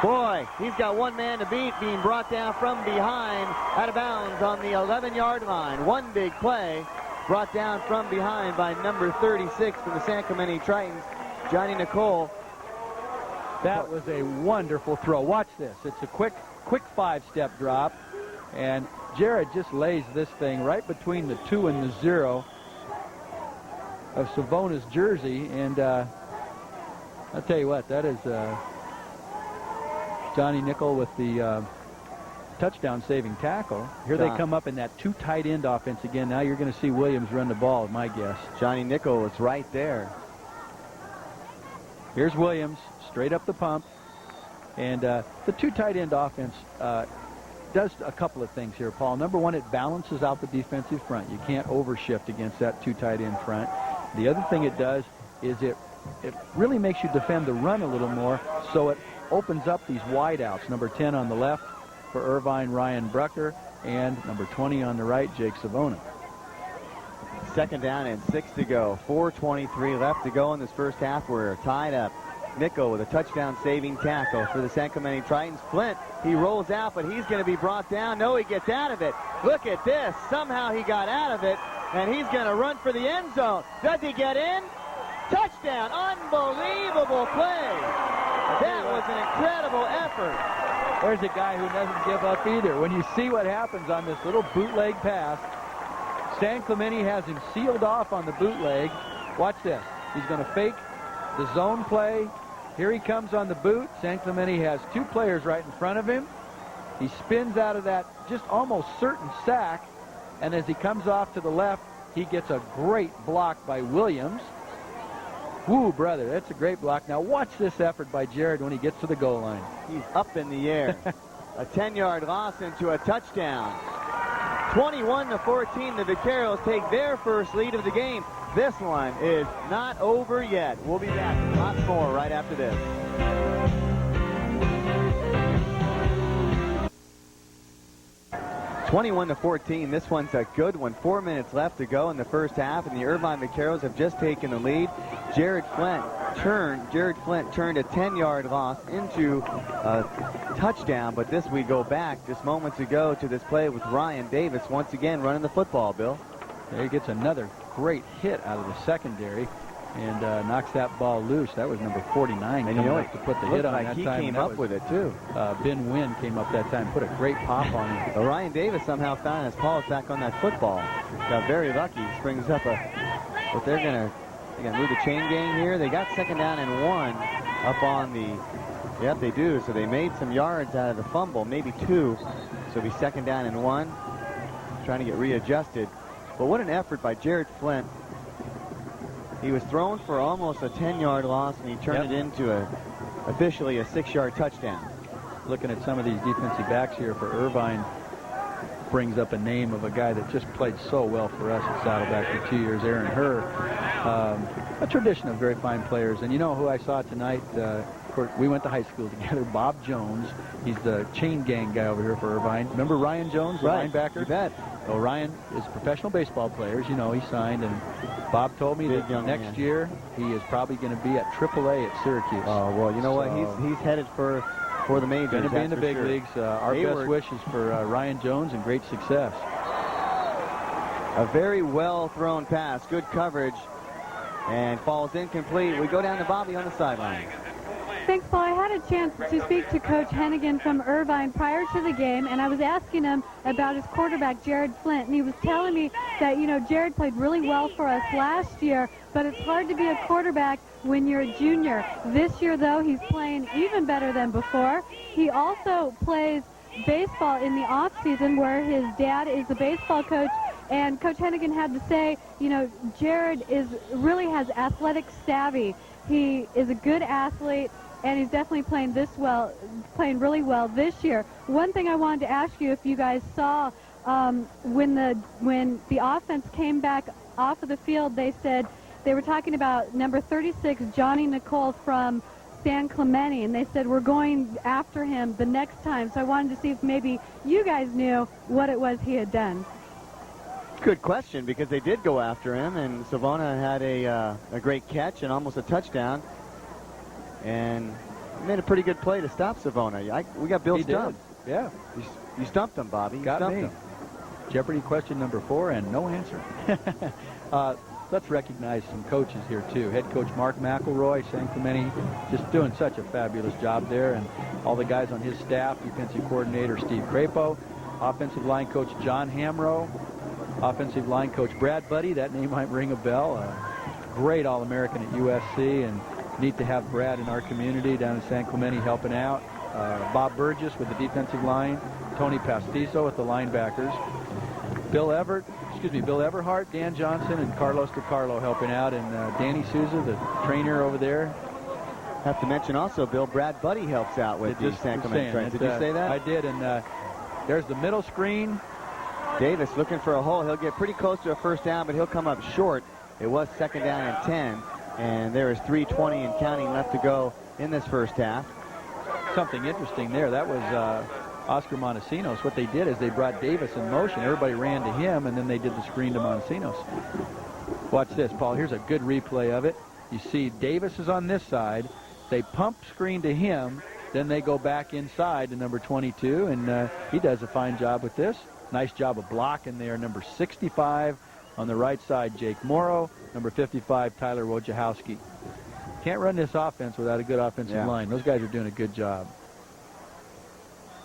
Boy, he's got one man to beat, being brought down from behind, out of bounds on the 11-yard line. One big play brought down from behind by number 36 for the San Clemente Tritons, Johnny Nicole. That was a wonderful throw. Watch this. It's a quick 5-step drop, and Jared just lays this thing right between the 2 and the 0 of Savona's jersey, and I'll tell you what, that is Johnny Nickel with the touchdown saving tackle. Here they come up in that 2 tight end offense again. Now you're going to see Williams run the ball, my guess. Johnny Nickel was right there. Here's Williams, straight up the pump. And the 2 tight end offense does a couple of things here, Paul. Number 1, it balances out the defensive front. You can't overshift against that 2 tight end front. The other thing it does is it really makes you defend the run a little more, so it opens up these wideouts. Number 10 on the left for Irvine, Ryan Brucker, and number 20 on the right, Jake Savona. 2nd down and 6 to go. 4:23 left to go in this first half. We're tied up. Nickel with a touchdown saving tackle for the San Clemente Tritons. Flint, he rolls out, but he's going to be brought down. No, he gets out of it. Look at this. Somehow he got out of it, and he's going to run for the end zone. Does he get in? Touchdown. Unbelievable play. That was an incredible effort. There's a guy who doesn't give up either. When you see what happens on this little bootleg pass, San Clemente has him sealed off on the bootleg. Watch this. He's going to fake the zone play. Here he comes on the boot. San Clemente has two players right in front of him. He spins out of that just almost certain sack, and as he comes off to the left, he gets a great block by Williams. Woo, brother, that's a great block. Now watch this effort by Jared when he gets to the goal line. He's up in the air. A 10-yard loss into a touchdown. 21-14, the Vaqueros take their first lead of the game. This one is not over yet. We'll be back. Lots more right after this. 21-14. This one's a good one. 4 minutes left to go in the first half, and the Irvine Vaqueros have just taken the lead. Jared Flint turned a 10-yard loss into a touchdown, but this we go back just moments ago to this play with Ryan Davis once again running the football, Bill. There he gets another great hit out of the secondary and knocks that ball loose. That was number 49. And you know to put the hit on like that he time. Came up with it too. Ben Wynn came up that time, put a great pop on him. Well, Ryan Davis somehow found his paws back on that football. Got very lucky. Springs up but they're gonna move the chain gang here. They got 2nd down and 1 up on the. Yep, they do. So they made some yards out of the fumble, maybe 2. So it'll be 2nd down and 1. Trying to get readjusted. But what an effort by Jared Flint. He was thrown for almost a 10-yard loss, and he turned it into officially a 6-yard touchdown. Looking at some of these defensive backs here for Irvine brings up a name of a guy that just played so well for us at Saddleback for 2 years, Aaron Herr. A tradition of very fine players. And you know who I saw tonight? Of course, we went to high school together. Bob Jones. He's the chain gang guy over here for Irvine. Remember Ryan Jones, the linebacker? You bet. Well, Ryan is a professional baseball player. As you know, he signed, and Bob told me that next year he is probably going to be at AAA at Syracuse. Oh, well, you know what? He's headed for the majors. Going to be in the big leagues. Our Hayward. best wishes for Ryan Jones and great success. A very well-thrown pass. Good coverage. And falls incomplete. We go down to Bobby on the sideline. Thanks, Paul. I had a chance to speak to Coach Hennigan from Irvine prior to the game, and I was asking him about his quarterback, Jared Flint, and he was telling me that, you know, Jared played really well for us last year, but it's hard to be a quarterback when you're a junior. This year, though, he's playing even better than before. He also plays baseball in the off-season where his dad is a baseball coach, and Coach Hennigan had to say, you know, Jared really has athletic savvy. He is a good athlete, and he's definitely playing really well this year. One thing I wanted to ask you, if you guys saw when the offense came back off of the field, they said they were talking about number 36, Johnny Nicole from San Clemente, and they said we're going after him the next time. So I wanted to see if maybe you guys knew what it was he had done. Good question, because they did go after him, and Savona had a great catch and almost a touchdown, and made a pretty good play to stop Savona. We got Bill stumped. Yeah. You stumped him, Bobby. You got stumped me. him. Jeopardy question number 4 and no answer. Let's recognize some coaches here, too. Head coach Mark McElroy, San Clemente, just doing such a fabulous job there, and all the guys on his staff, defensive coordinator Steve Crapo, offensive line coach John Hamrow, offensive line coach Brad Buddy, that name might ring a bell, great All-American at USC, and neat to have Brad in our community down in San Clemente helping out. Bob Burgess with the defensive line, Tony Pastizo with the linebackers, Bill Everhart, Dan Johnson, and Carlos DiCarlo helping out, and Danny Souza, the trainer over there. Have to mention also, Bill, Brad Buddy helps out with the San Clemente train. Did you say that? I did, and there's the middle screen. Davis looking for a hole. He'll get pretty close to a first down, but he'll come up short. It was 2nd down and 10, and there is 3:20 and counting left to go in this first half. Something interesting there. That was Oscar Montesinos. What they did is they brought Davis in motion. Everybody ran to him, and then they did the screen to Montesinos. Watch this, Paul. Here's a good replay of it. You see Davis is on this side. They pump screen to him. Then they go back inside to number 22, and he does a fine job with this. Nice job of blocking there. Number 65 on the right side, Jake Morrow. Number 55, Tyler Wojciechowski. Can't run this offense without a good offensive line. Those guys are doing a good job.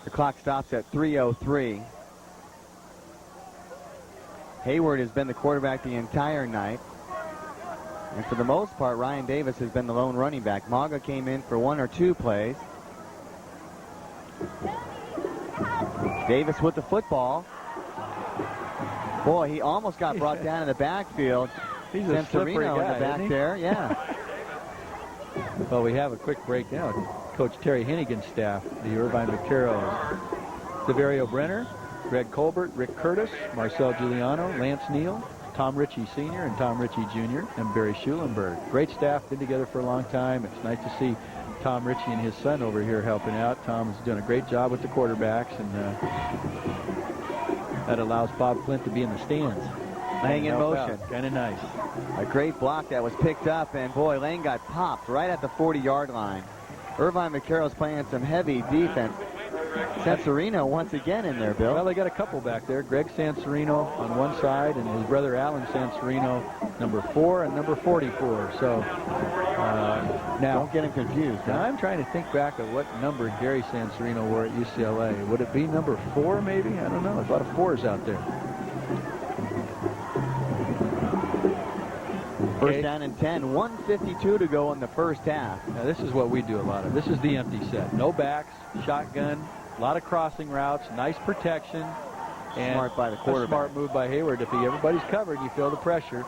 The clock stops at 3:03. Hayward has been the quarterback the entire night. And for the most part, Ryan Davis has been the lone running back. Maga came in for 1 or 2 plays. Davis with the football. Boy, he almost got brought down in the backfield. He's a slippery guy, in the back there. Yeah. Well, we have a quick break now. Coach Terry Hennigan's staff, the Irvine Vaqueros. Severio Brenner, Greg Colbert, Rick Curtis, Marcel Giuliano, Lance Neal, Tom Ritchie Sr. and Tom Ritchie Jr. and Barry Schulenberg. Great staff, been together for a long time. It's nice to see Tom Ritchie and his son over here helping out. Tom has done a great job with the quarterbacks, and that allows Bob Flint to be in the stands. Lang in motion. Kind of nice. A great block that was picked up, and boy, Lang got popped right at the 40-yard line. Irvine Vaqueros playing some heavy defense. Sansorino once again in there, Bill. Well, they got a couple back there. Greg Sansorino on one side, and his brother Alan Sansorino, number 4 and number 44. So now, don't get him confused. Now I'm trying to think back of what number Gary Sansorino wore at UCLA. Would it be number 4, maybe? I don't know. There's a lot of 4s out there. First down and 10, 1:52 to go in the first half. Now this is what we do a lot of. This is the empty set. No backs, shotgun, a lot of crossing routes, nice protection. And smart by the quarterback. A smart move by Hayward. If everybody's covered, you feel the pressure.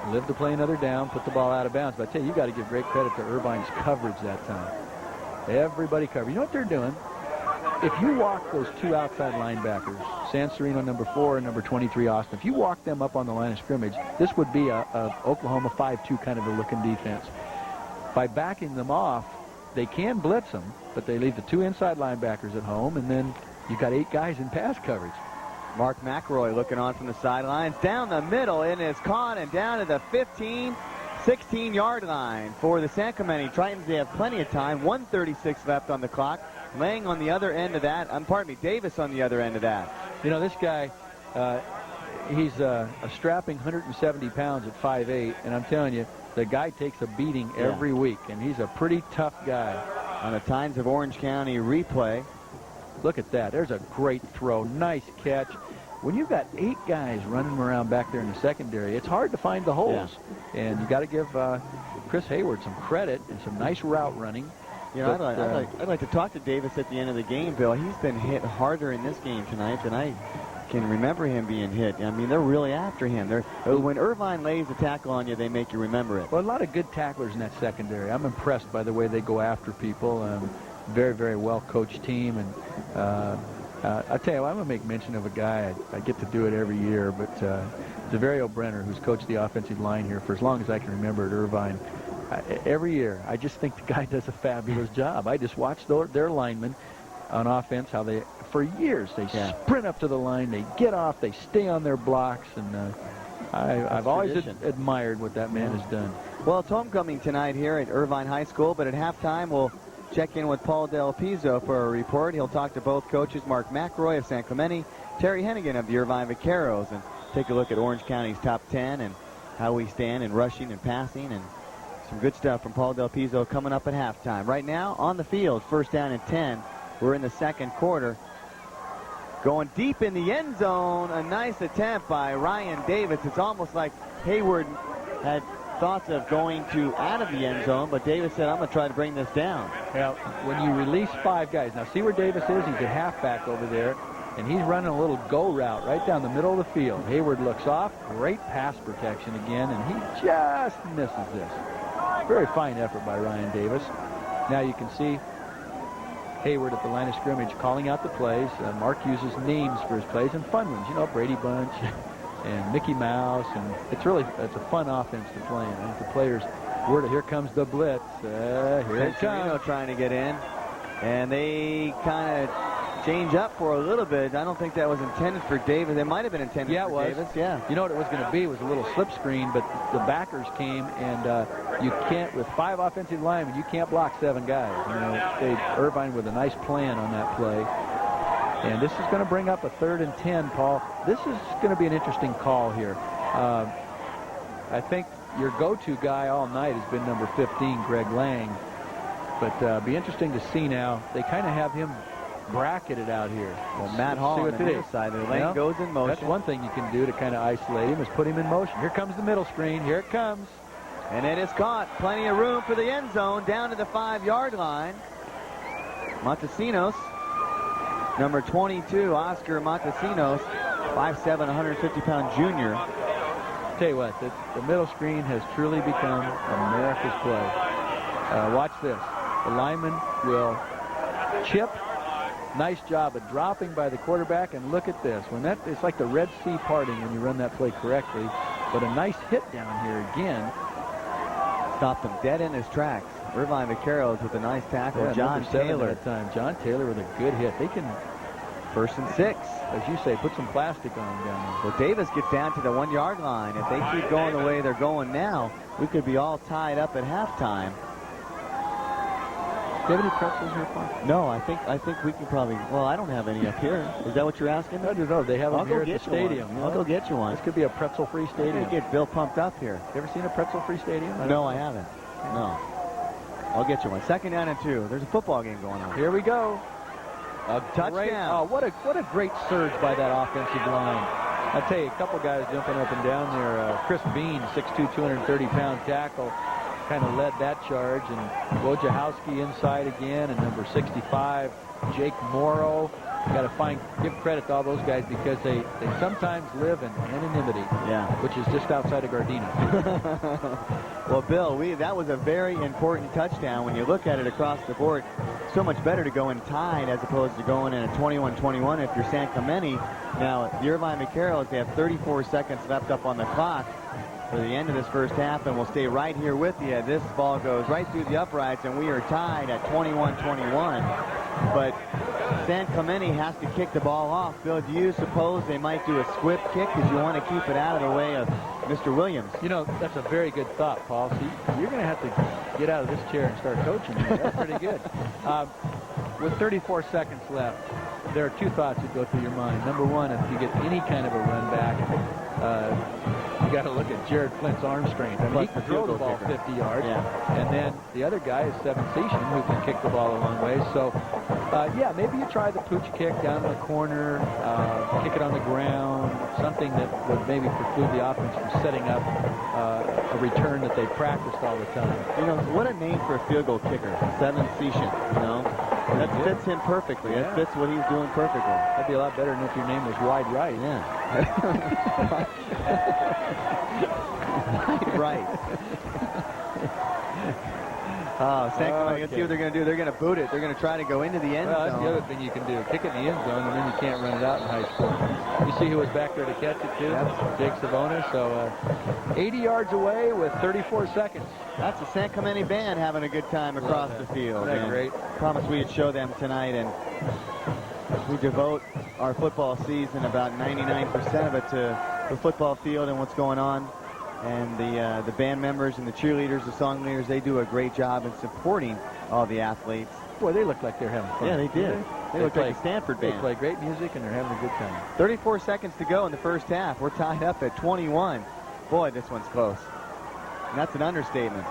Live to play another down, put the ball out of bounds. But I tell you, you got to give great credit to Irvine's coverage that time. Everybody covered. You know what they're doing? If you walk those 2 outside linebackers, Sansorino number 4 and number 23 Austin, if you walk them up on the line of scrimmage, this would be a Oklahoma 5-2 kind of a looking defense. By backing them off, they can blitz them, but they leave the 2 inside linebackers at home, and then you got 8 guys in pass coverage. Mark McElroy looking on from the sidelines, down the middle, and is caught and down to the 15, 16-yard line for the San Clemente Tritons. They have plenty of time, 1:36 left on the clock. Lang on the other end of that. Davis on the other end of that. You know, this guy, he's a strapping 170 pounds at 5'8", and I'm telling you, the guy takes a beating every week, and he's a pretty tough guy. On the Times of Orange County replay. Look at that. There's a great throw. Nice catch. When you've got 8 guys running around back there in the secondary, it's hard to find the holes. Yeah. And you got to give Chris Hayward some credit and some nice route running. You know, I'd like to talk to Davis at the end of the game, Bill. He's been hit harder in this game tonight than I can remember him being hit. I mean, they're really after him. When Irvine lays a tackle on you, they make you remember it. Well, a lot of good tacklers in that secondary. I'm impressed by the way they go after people. Very, very well-coached team. And I tell you what, I'm going to make mention of a guy. I get to do it every year, but Severio Brenner, who's coached the offensive line here for as long as I can remember at Irvine. Every year, I just think the guy does a fabulous job. I just watch their linemen on offense, how they, for years, they sprint up to the line, they get off, they stay on their blocks, and I've always admired what that man has done. Well, it's homecoming tonight here at Irvine High School, but at halftime, we'll check in with Paul Del Pizzo for a report. He'll talk to both coaches, Mark McElroy of San Clemente, Terry Hennigan of the Irvine Vaqueros, and take a look at Orange County's top 10 and how we stand in rushing and passing, and some good stuff from Paul Del Pizzo coming up at halftime. Right now, on the field, first down and 10. We're in the second quarter. Going deep in the end zone, a nice attempt by Ryan Davis. It's almost like Hayward had thoughts of going out of the end zone, but Davis said, I'm going to try to bring this down. Well, when you release 5 guys, now see where Davis is? He's a halfback over there, and he's running a little go route right down the middle of the field. Hayward looks off, great pass protection again, and he just misses this. Very fine effort by Ryan Davis. Now you can see Hayward at the line of scrimmage calling out the plays. Mark uses names for his plays and fun ones. You know, Brady Bunch and Mickey Mouse. And it's a fun offense to play in. And the players, here comes the blitz. Here it comes. Trying to get in. And they kind of change up for a little bit. I don't think that was intended for Davis. It might have been intended for Davis. Yeah. You know what it was going to be? It was a little slip screen, but the backers came, and you can't, with 5 offensive linemen, you can't block 7 guys. You know, Irvine with a nice plan on that play. And this is going to bring up a 3rd and 10, Paul. This is going to be an interesting call here. I think your go-to guy all night has been number 15, Greg Lang. But be interesting to see now. They kind of have him bracketed out here. Well, Matt Hall on the near side. The lane goes in motion. That's one thing you can do to kind of isolate him, is put him in motion. Here comes the middle screen. Here it comes. And it is caught. Plenty of room for the end zone down to the 5-yard line. Montesinos, number 22, Oscar Montesinos, 5'7", 150-pound junior. Tell you what, the middle screen has truly become America's play. Watch this. The lineman will chip. Nice job of dropping by the quarterback, and look at this. It's like the Red Sea parting when you run that play correctly. But a nice hit down here again. Stopped him dead in his tracks. Irvine Vaqueros with a nice tackle. Yeah, John Taylor. That time. John Taylor with a good hit. They can, 1st and 6. as you say, put some plastic on them down there. Well, Davis gets down to the 1-yard line. If they keep going the way they're going now, we could be all tied up at halftime. Do you have any pretzels here, Paul? No, I think we can probably. Well, I don't have any up here. Is that what you're asking? I don't know. They have them here at the stadium. I'll go get you one. This could be a pretzel-free stadium. Get Bill pumped up here. You ever seen a pretzel-free stadium? No, I haven't. No. I'll get you one. 2nd down and 2. There's a football game going on. Here we go. A touchdown. What a great surge by that offensive line. I tell you, a couple guys jumping up and down there. Chris Bean, 6'2", 230-pound tackle, kind of led that charge, and Wojciechowski inside again, and number 65, Jake Morrow. Got to give credit to all those guys, because they sometimes live in anonymity, which is just outside of Gardena. Well, Bill, that was a very important touchdown. When you look at it across the board, so much better to go in tied as opposed to going in a 21-21 if you're San Clemente. Now, the Irvine Vaqueros, they have 34 seconds left up on the clock for the end of this first half, and we'll stay right here with you. This ball goes right through the uprights, and we are tied at 21-21. But San Clemente has to kick the ball off. Bill, do you suppose they might do a squib kick because you want to keep it out of the way of Mr. Williams? You know, that's a very good thought, Paul. See, you're going to have to get out of this chair and start coaching. That's pretty good. With 34 seconds left, there are two thoughts that go through your mind. Number one, if you get any kind of a run back, you got to look at Jared Flint's arm strength. I mean, he can throw the ball 50 yards. And then the other guy is Seven Session, who can kick the ball a long way. So, maybe you try the pooch kick down in the corner, kick it on the ground, something that would maybe preclude the offense from setting up a return that they practiced all the time. You know, what a name for a field goal kicker, Seven Session, you know. That fits him perfectly. Yeah. That fits what he's doing perfectly. That'd be a lot better than if your name was Wide Right. Wide Right. San Clemente, let's see what they're going to do. They're going to boot it. They're going to try to go into the end zone. That's the other thing you can do. Kick it in the end zone, and then you can't run it out in high school. You see who was back there to catch it, too? That's Jake Savona. So 80 yards away with 34 seconds. That's the San Clemente band having a good time across the field. Isn't that great? Promised we'd show them tonight, and we devote our football season, about 99% of it, to the football field and what's going on. And the band members and the cheerleaders, the song leaders, they do a great job in supporting all the athletes. Boy, they look like they're having fun. Yeah, they did. They look like a Stanford band. They play great music, and they're having a good time. 34 seconds to go in the first half. We're tied up at 21. Boy, this one's close. And that's an understatement.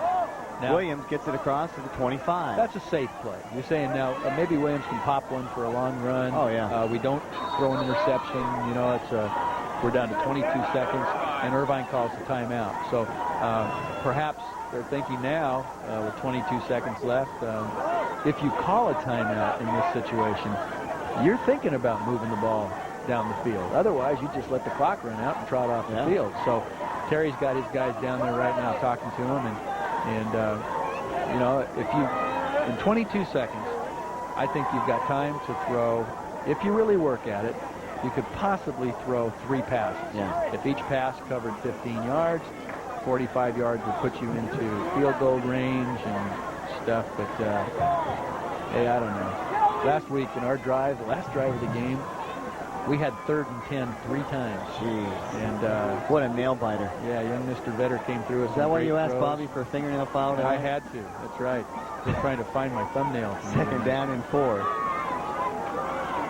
Now, Williams gets it across to the 25. That's a safe play. You're saying now maybe Williams can pop one for a long run. Oh, yeah. We don't throw an interception. You know, we're down to 22 seconds, and Irvine calls the timeout. So perhaps they're thinking now, with 22 seconds left, if you call a timeout in this situation, you're thinking about moving the ball down the field. Otherwise, you just let the clock run out and trot off the field. So Terry's got his guys down there right now talking to him, and you know, if you, in 22 seconds, I think you've got time to throw, if you really work at it, you could possibly throw 3 passes. If each pass covered 15 yards, 45 yards would put you into field goal range and stuff. But, hey, I don't know. Last week in our drive, the last drive of the game, we had 3rd and 10 3 times. Jeez. And what a nail biter. Yeah, young Mr. Vetter came through. Is that why you asked Bobby for a fingernail file? I had to. That's right. Just trying to find my thumbnail. 2nd down and 4.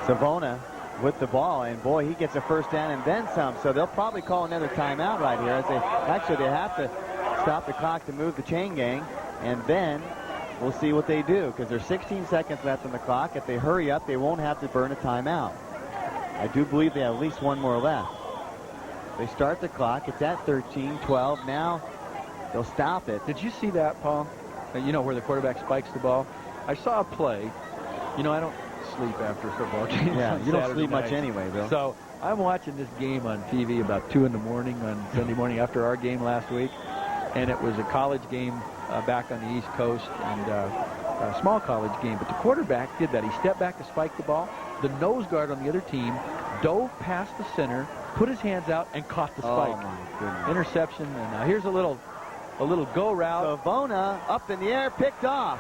Savona with the ball, and boy, he gets a first down and then some. So they'll probably call another timeout right here. As they have to stop the clock to move the chain gang, and then we'll see what they do, because there's 16 seconds left on the clock. If they hurry up, they won't have to burn a timeout. I do believe they have at least one more left. They start the clock. It's at 13, 12. Now they'll stop it. Did you see that, Paul? You know, where the quarterback spikes the ball? I saw a play. You know, I don't sleep after football games. Yeah, you don't sleep much night. anyway, Bill. So I'm watching this game on TV about 2 in the morning on Sunday morning after our game last week. And it was a college game back on the East Coast, and a small college game. But the quarterback did that. He stepped back to spike the ball. The nose guard on the other team dove past the center, put his hands out, and caught the spike. Oh, my goodness. Interception. And now here's a little go route. Savona up in the air, picked off.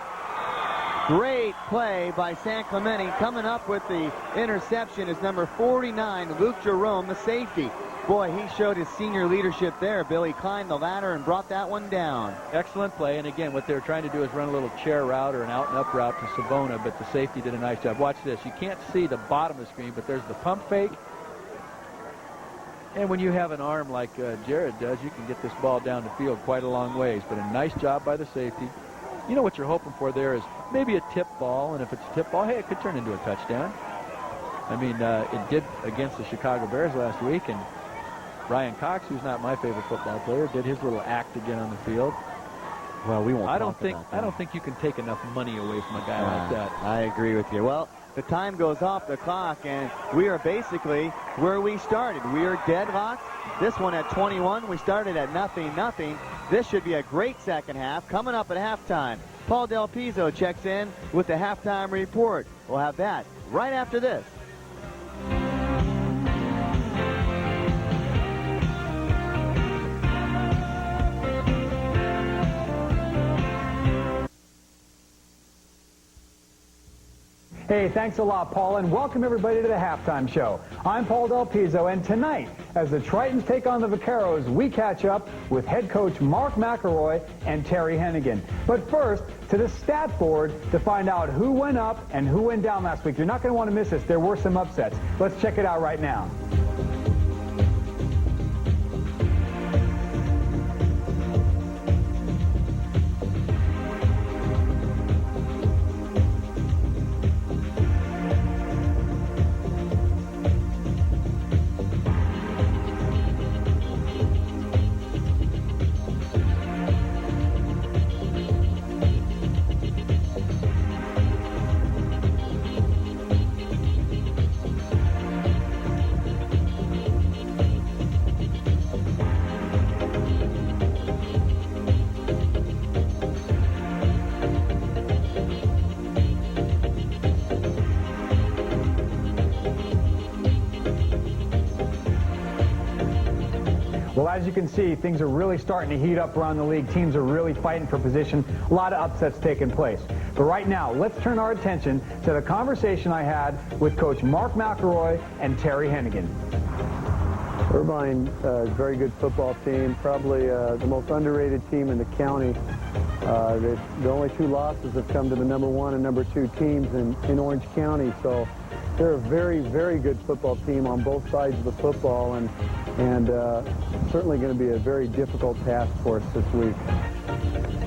Great play by San Clemente. Coming up with the interception is number 49, Luke Jerome, the safety. Boy, he showed his senior leadership there, Bill. He climbed the ladder and brought that one down. Excellent play. And again, what they're trying to do is run a little chair route or an out-and-up route to Savona, but the safety did a nice job. Watch this. You can't see the bottom of the screen, but there's the pump fake. And when you have an arm like Jared does, you can get this ball down the field quite a long ways. But a nice job by the safety. You know what you're hoping for there is maybe a tip ball, and if it's a tip ball, hey, it could turn into a touchdown. I mean, it did against the Chicago Bears last week, and Ryan Cox, who's not my favorite football player, did his little act again on the field. Well, we won't. I don't think you can take enough money away from a guy like that. I agree with you. Well, the time goes off the clock, and we are basically where we started. We are deadlocked. This one at 21. We started at 0-0. This should be a great second half. Coming up at halftime, Paul Del Pizzo checks in with the halftime report. We'll have that right after this. Hey, thanks a lot, Paul, and welcome everybody to the Halftime Show. I'm Paul Del Pizzo, and tonight, as the Tritons take on the Vaqueros, we catch up with head coach Mark McElroy and Terry Hennigan. But first, to the stat board to find out who went up and who went down last week. You're not going to want to miss this. There were some upsets. Let's check it out right now. Well, as you can see, things are really starting to heat up around the league. Teams are really fighting for position. A lot of upsets taking place. But right now, let's turn our attention to the conversation I had with Coach Mark McElroy and Terry Hennigan. Irvine is a very good football team, probably the most underrated team in the county. The only 2 losses have come to the number 1 and number 2 teams in Orange County. So they're a very, very good football team on both sides of the football, and certainly going to be a very difficult task for us this week.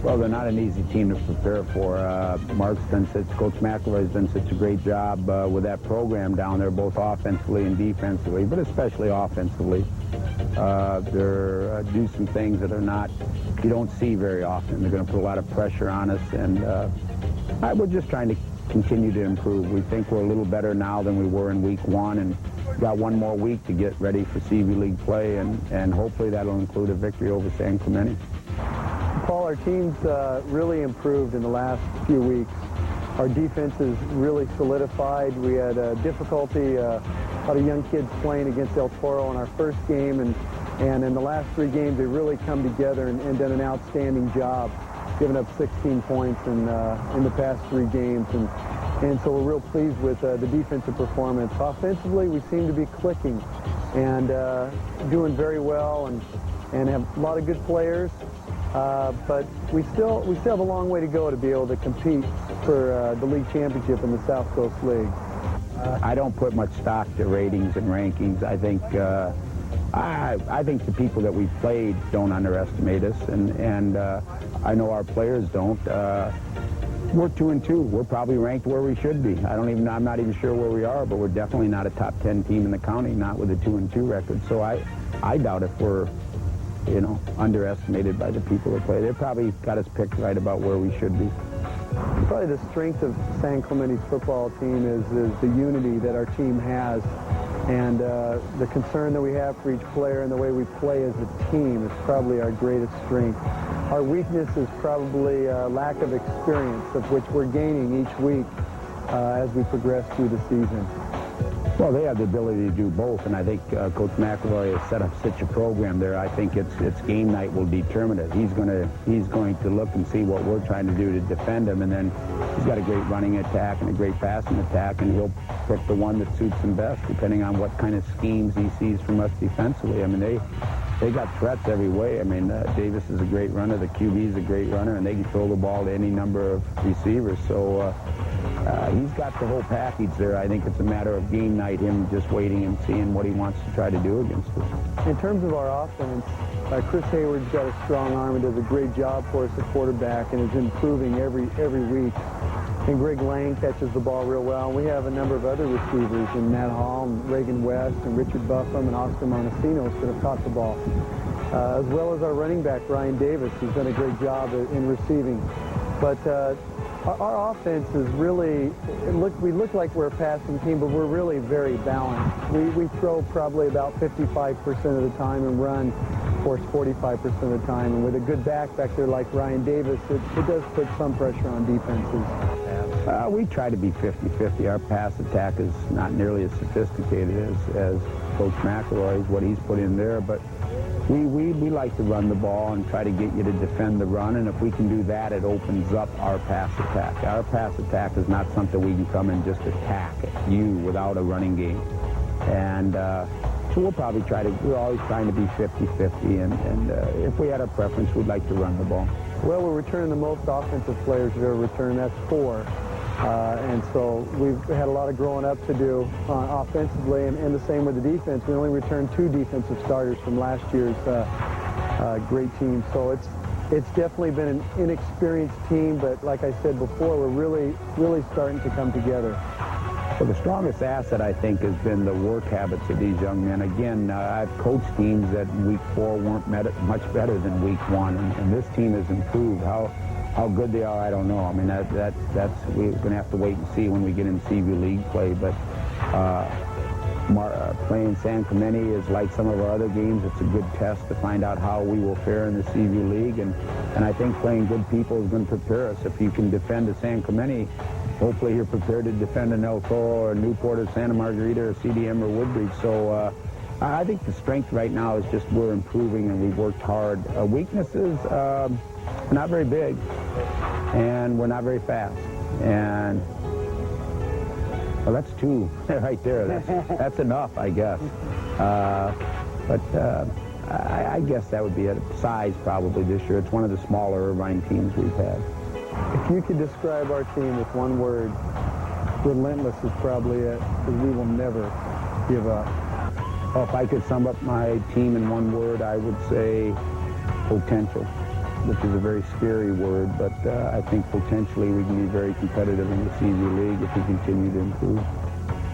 Well, they're not an easy team to prepare for. Coach McElroy has done such a great job with that program down there, both offensively and defensively, but especially offensively. They're do some things that you don't see very often. They're going to put a lot of pressure on us, and we're just trying to continue to improve. We think we're a little better now than we were in week 1, and got one more week to get ready for CV League play, and hopefully that'll include a victory over San Clemente. Paul, our team's really improved in the last few weeks. Our defense is really solidified. We had difficulty, a lot of young kids playing against El Toro in our first game, and in the last 3 games, they've really come together and done an outstanding job, giving up 16 points in the past 3 games. And so we're real pleased with the defensive performance. Offensively, we seem to be clicking and doing very well, and have a lot of good players. But we still have a long way to go to be able to compete for the league championship in the South Coast League. I don't put much stock to ratings and rankings. I think I think the people that we played don't underestimate us, and I know our players don't. We're 2-2. We're probably ranked where we should be. I'm not even sure where we are, but we're definitely not a top 10 team in the county, not with a 2-2 record. So I doubt if we're, underestimated by the people that play. They probably got us picked right about where we should be. Probably the strength of San Clemente's football team is the unity that our team has, and the concern that we have for each player and the way we play as a team is probably our greatest strength. Our weakness is probably lack of experience, of which we're gaining each week as we progress through the season. Well, they have the ability to do both, and I think Coach McElroy has set up such a program there. I think it's game night will determine it. He's going to look and see what we're trying to do to defend him, and then he's got a great running attack and a great passing attack, and he'll pick the one that suits him best, depending on what kind of schemes he sees from us defensively. I mean, they got threats every way. I mean, Davis is a great runner, the QB is a great runner, and they can throw the ball to any number of receivers. So he's got the whole package there. I think it's a matter of game night, him just waiting and seeing what he wants to try to do against us. In terms of our offense, Chris Hayward's got a strong arm and does a great job for us at quarterback and is improving every week. And Greg Lang catches the ball real well. And we have a number of other receivers in Matt Hall and Reagan West and Richard Buffum and Oscar Montesinos that have caught the ball. As well as our running back, Ryan Davis, who's done a great job in receiving. But our offense is really, we look like we're a passing team, but we're really very balanced. We throw probably about 55% of the time and run, of course, 45% of the time. And with a good back there like Ryan Davis, it does put some pressure on defenses. We try to be 50-50. Our pass attack is not nearly as sophisticated as Coach McElroy's, what he's put in there, but we like to run the ball and try to get you to defend the run, and if we can do that, it opens up our pass attack. Our pass attack is not something we can come and just attack you without a running game. And so we'll probably we're always trying to be 50-50, and if we had a preference, we'd like to run the ball. Well, we're returning the most offensive players we've ever returned. That's 4. And so we've had a lot of growing up to do offensively, and the same with the defense. We only returned 2 defensive starters from last year's great team. So it's definitely been an inexperienced team, but like I said before, we're really starting to come together. Well, the strongest asset, I think, has been the work habits of these young men. Again, I've coached teams that week 4 weren't much better than week 1, and this team has improved. How good they are, I don't know. I mean, we're going to have to wait and see when we get in CV League play. But playing San Clemente is like some of our other games. It's a good test to find out how we will fare in the CV League. And I think playing good people is going to prepare us. If you can defend a San Clemente, hopefully you're prepared to defend an El Toro or Newport or Santa Margarita or CDM or Woodbridge. So I think the strength right now is just we're improving and we've worked hard. Weaknesses, we're not very big, and we're not very fast. And, well, that's 2 right there. That's enough, I guess. But I guess that would be a size probably this year. It's one of the smaller Irvine teams we've had. If you could describe our team with one word, relentless is probably it, because we will never give up. Well, if I could sum up my team in one word, I would say potential, which is a very scary word, but I think potentially we can be very competitive in the CV League if we continue to improve.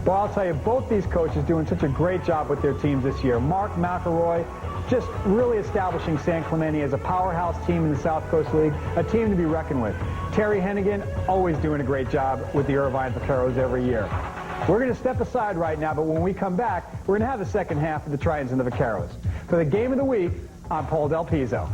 Well, I'll tell you, both these coaches doing such a great job with their teams this year. Mark McElroy just really establishing San Clemente as a powerhouse team in the South Coast League, a team to be reckoned with. Terry Hennigan always doing a great job with the Irvine Vaqueros every year. We're going to step aside right now, but when we come back, we're going to have the second half of the Tritons and the Vaqueros. For the Game of the Week, I'm Paul Del Pizzo.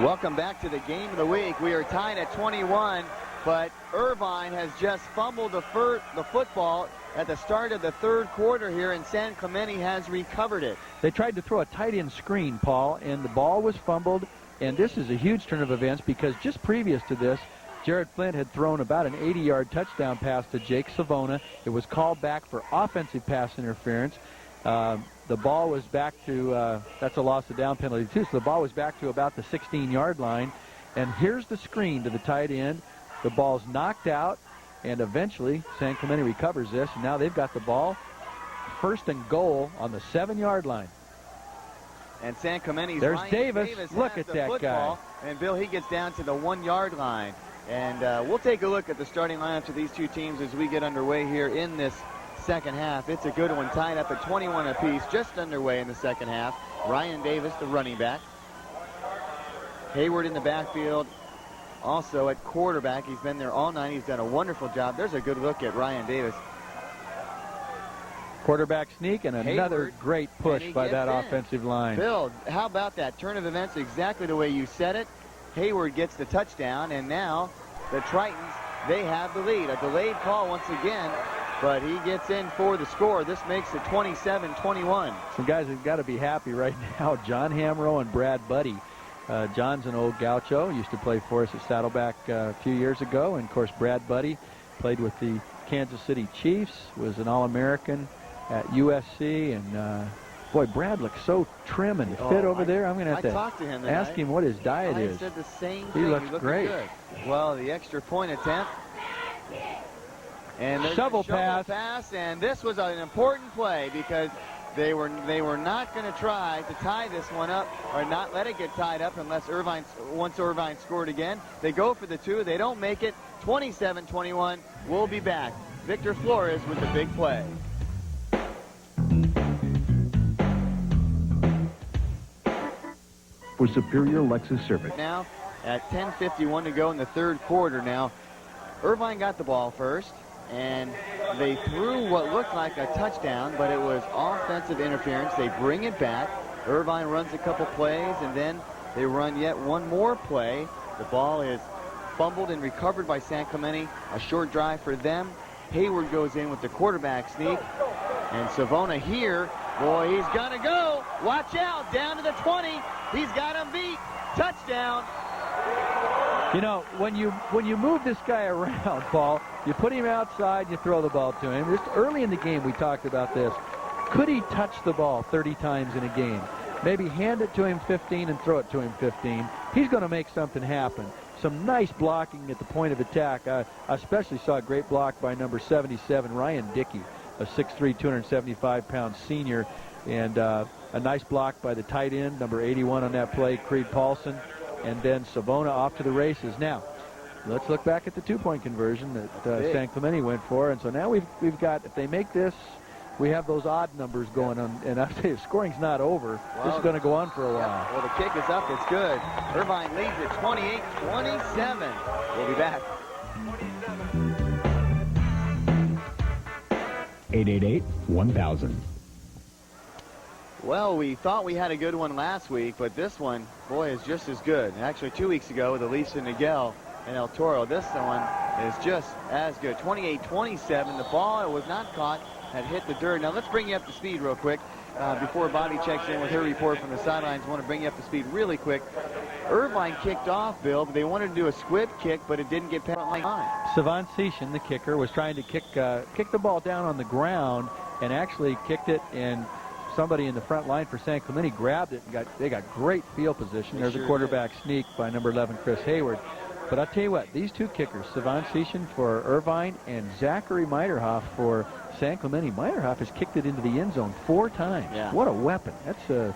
Welcome back to the Game of the Week. We are tied at 21, but Irvine has just fumbled the football at the start of the 3rd quarter here, and San Clemente has recovered it. They tried to throw a tight end screen, Paul, and the ball was fumbled, and this is a huge turn of events because just previous to this, Jared Flint had thrown about an 80-yard touchdown pass to Jake Savona. It was called back for offensive pass interference. The ball was back to, that's a loss of down penalty too, so the ball was back to about the 16-yard line. And here's the screen to the tight end. The ball's knocked out, and eventually San Clemente recovers this, and now they've got the ball first and goal on the 7-yard line. And San Clemente's There's Ryan Davis. Look has at the that football, guy. And Bill, he gets down to the 1-yard line. And we'll take a look at the starting lineups of these two teams as we get underway here in this second half. It's a good one, tied up at 21 apiece, just underway in the second half. Ryan Davis, the running back. Hayward in the backfield, also at quarterback. He's been there all night. He's done a wonderful job. There's a good look at Ryan Davis. Quarterback sneak and another Hayward, great push by that in. offensive line. Bill, how about that turn of events exactly the way you said it? Hayward gets the touchdown, and now the Tritons, they have the lead. A delayed call once again, but he gets in for the score. This makes it 27-21. Some guys have got to be happy right now. John Hamrow and Brad Buddy. John's an old gaucho, used to play for us at Saddleback a few years ago. And, of course, Brad Buddy played with the Kansas City Chiefs, was an All-American at USC. And, boy, Brad looks so trim and fit over there. I'm going to have to talked to him ask him what his diet I is. said the same thing. He looks great. Good. Well, the extra point attempt. And there's shovel a pass, and this was an important play because they were not going to try to tie this one up or not let it get tied up unless once Irvine scored again. They go for the two. They don't make it. 27-21. We'll be back. Victor Flores with the big play. For superior Lexus service. Now at 10:51 to go in the third quarter. Now Irvine got the ball first, and they threw what looked like a touchdown, but it was offensive interference. They bring it back. Irvine runs a couple plays, and then they run yet one more play. The ball is fumbled and recovered by San Clemente. A short drive for them. Hayward goes in with the quarterback sneak, and Savona here, boy, he's gonna go. Watch out, down to the 20. He's got him beat. Touchdown. You know, when you move this guy around, Paul, you put him outside, you throw the ball to him. Just early in the game, we talked about this. Could he touch the ball 30 times in a game? Maybe hand it to him 15 and throw it to him 15. He's going to make something happen. Some nice blocking at the point of attack. I especially saw a great block by number 77, Ryan Dickey, a 6'3", 275-pound senior. And a nice block by the tight end, number 81 on that play, Creed Paulson. And then Savona off to the races. Now, let's look back at the two-point conversion that San Clemente went for. And so now we've got, if they make this, we have those odd numbers going on. And I say, if scoring's not over, this is going to go on for a while. Well, the kick is up. It's good. Irvine leads at 28-27. We'll be back. 888-1000. Well, we thought we had a good one last week, but this one, boy, is just as good. Actually, 2 weeks ago with Elisa Niguel and El Toro, this one is just as good. 28-27. The ball, it was not caught, had hit the dirt. Now, let's bring you up to speed real quick. Before Bobby checks in with her report from the sidelines, I want to bring you up to speed really quick. Irvine kicked off, Bill, but they wanted to do a squib kick, but it didn't get past the line. Savon Sishin, the kicker, was trying to kick the ball down on the ground and actually kicked it, and somebody in the front line for San Clemente grabbed it and they got great field position. There's a quarterback sneak by number 11, Chris Hayward. But I'll tell you what, these two kickers, Savon Sishin for Irvine and Zachary Meiderhoff for San Clemente. Meiderhoff has kicked it into the end zone 4 times. Yeah. What a weapon. That's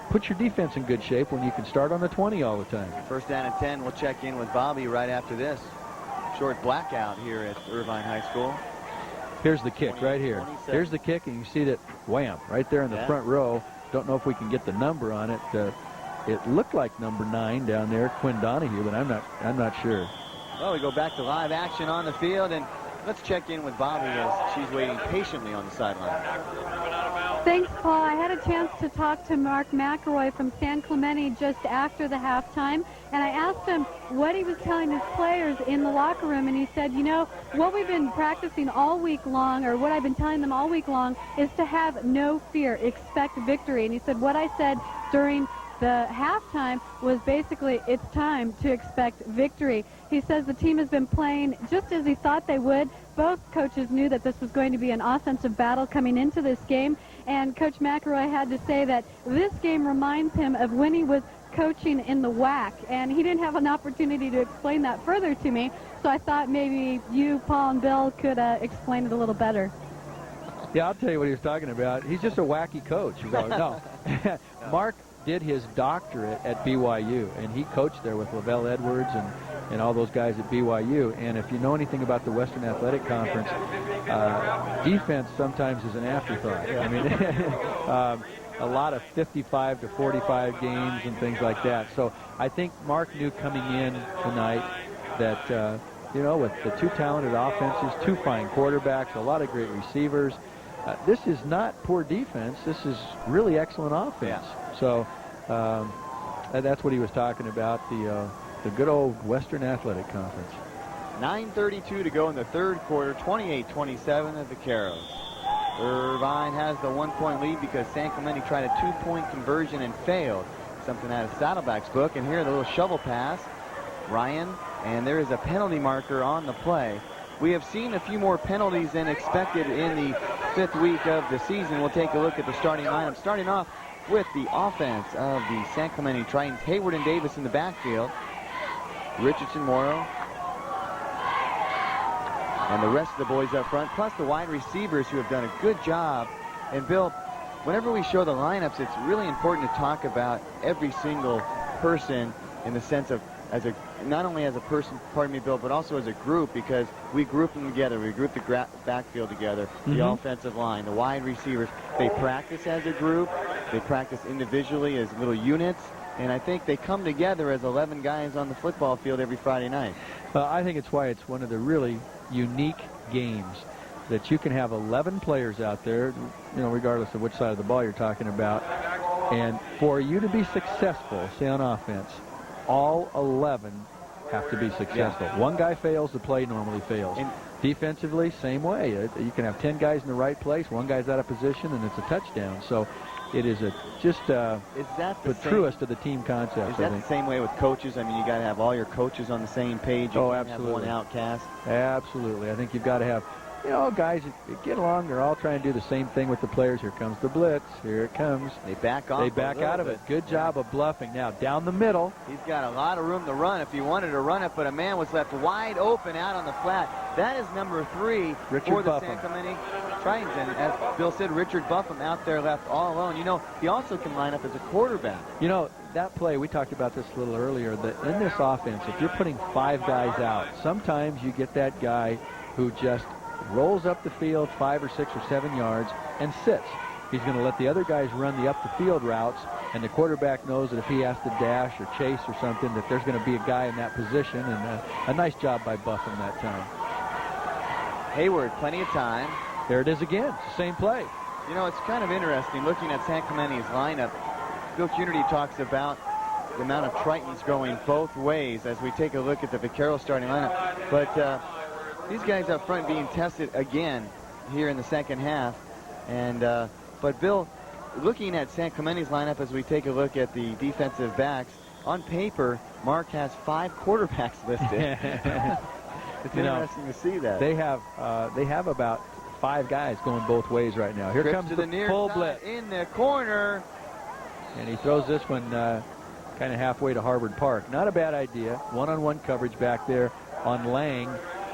put your defense in good shape when you can start on the 20 all the time. First down and 10. We'll check in with Bobby right after this. Short blackout here at Irvine High School. Here's the kick right here. 27. Here's the kick, and you see that wham right there in the front row. Don't know if we can get the number on it. It looked like number 9 down there, Quinn Donahue, but I'm not sure. Well, we go back to live action on the field, and let's check in with Bobby as she's waiting patiently on the sideline. Thanks, Paul. I had a chance to talk to Mark McElroy from San Clemente just after the halftime, and I asked him what he was telling his players in the locker room, and he said, you know, what we've been practicing all week long, or what I've been telling them all week long, is to have no fear, expect victory. And he said, what I said during the halftime was basically, it's time to expect victory. He says the team has been playing just as he thought they would. Both coaches knew that this was going to be an offensive battle coming into this game, and Coach McElroy had to say that this game reminds him of when he was coaching in the WAC, and he didn't have an opportunity to explain that further to me, so I thought maybe you, Paul, and Bill could explain it a little better. Yeah, I'll tell you what he was talking about. He's just a wacky coach. No. Mark did his doctorate at BYU, and he coached there with Lavelle Edwards and all those guys at BYU. And if you know anything about the Western Athletic Conference, defense sometimes is an afterthought. I mean, a lot of 55 to 45 games and things like that. So I think Mark knew coming in tonight that, with the two talented offenses, two fine quarterbacks, a lot of great receivers, this is not poor defense. This is really excellent offense. Yeah. So that's what he was talking about, the good old Western Athletic Conference. 9:32 to go in the third quarter, 28-27 at the Vaqueros. Irvine has the 1-point lead because San Clemente tried a 2-point conversion and failed. Something out of Saddleback's book. And here, the little shovel pass. Ryan, and there is a penalty marker on the play. We have seen a few more penalties than expected in the 5th week of the season. We'll take a look at the starting lineup. Starting off with the offense of the San Clemente Tritons. Hayward and Davis in the backfield. Richardson, Morrow, and the rest of the boys up front, plus the wide receivers who have done a good job. And Bill, whenever we show the lineups, it's really important to talk about every single person in the sense of not only as a person, pardon me, Bill, but also as a group, because we group them together. We group the backfield together, the offensive line, the wide receivers. They practice as a group. They practice individually as little units. And I think they come together as 11 guys on the football field every Friday night. I think it's why it's one of the really unique games that you can have 11 players out there, regardless of which side of the ball you're talking about. And for you to be successful, say on offense, all 11 have to be successful. Yeah. One guy fails, the play normally fails. And defensively, same way. You can have 10 guys in the right place, one guy's out of position, and it's a touchdown. So it is the truest of the team concepts. Is that the same way with coaches? I mean, you got to have all your coaches on the same page. You can't have one outcast. Absolutely. I think you've got to have, guys that get along. They're all trying to do the same thing with the players. Here comes the blitz. Here it comes. They back off. They back out of it. Good job of bluffing. Now down the middle. He's got a lot of room to run if he wanted to run it, but a man was left wide open out on the flat. That is number 3 for the San Clemente Tritons. And as Bill said, Richard Buffum out there left all alone. He also can line up as a quarterback. That play, we talked about this a little earlier, that in this offense, if you're putting 5 guys out, sometimes you get that guy who just rolls up the field 5 or 6 or 7 yards and sits. He's going to let the other guys run the up-the-field routes, and the quarterback knows that if he has to dash or chase or something, that there's going to be a guy in that position, and a nice job by Buffum that time. Hayward, plenty of time. There it is again. It's the same play. It's kind of interesting looking at San Clemente's lineup. Bill Cunity talks about the amount of Tritons going both ways as we take a look at the Vaquero starting lineup. But these guys up front being tested again here in the second half. And but Bill, looking at San Clemente's lineup as we take a look at the defensive backs, on paper, Mark has 5 quarterbacks listed. It's interesting to see that. They have about 5 guys going both ways right now. Here comes the full blitz in the corner, and he throws this one kind of halfway to Harvard Park. Not a bad idea. One-on-one coverage back there on Lang,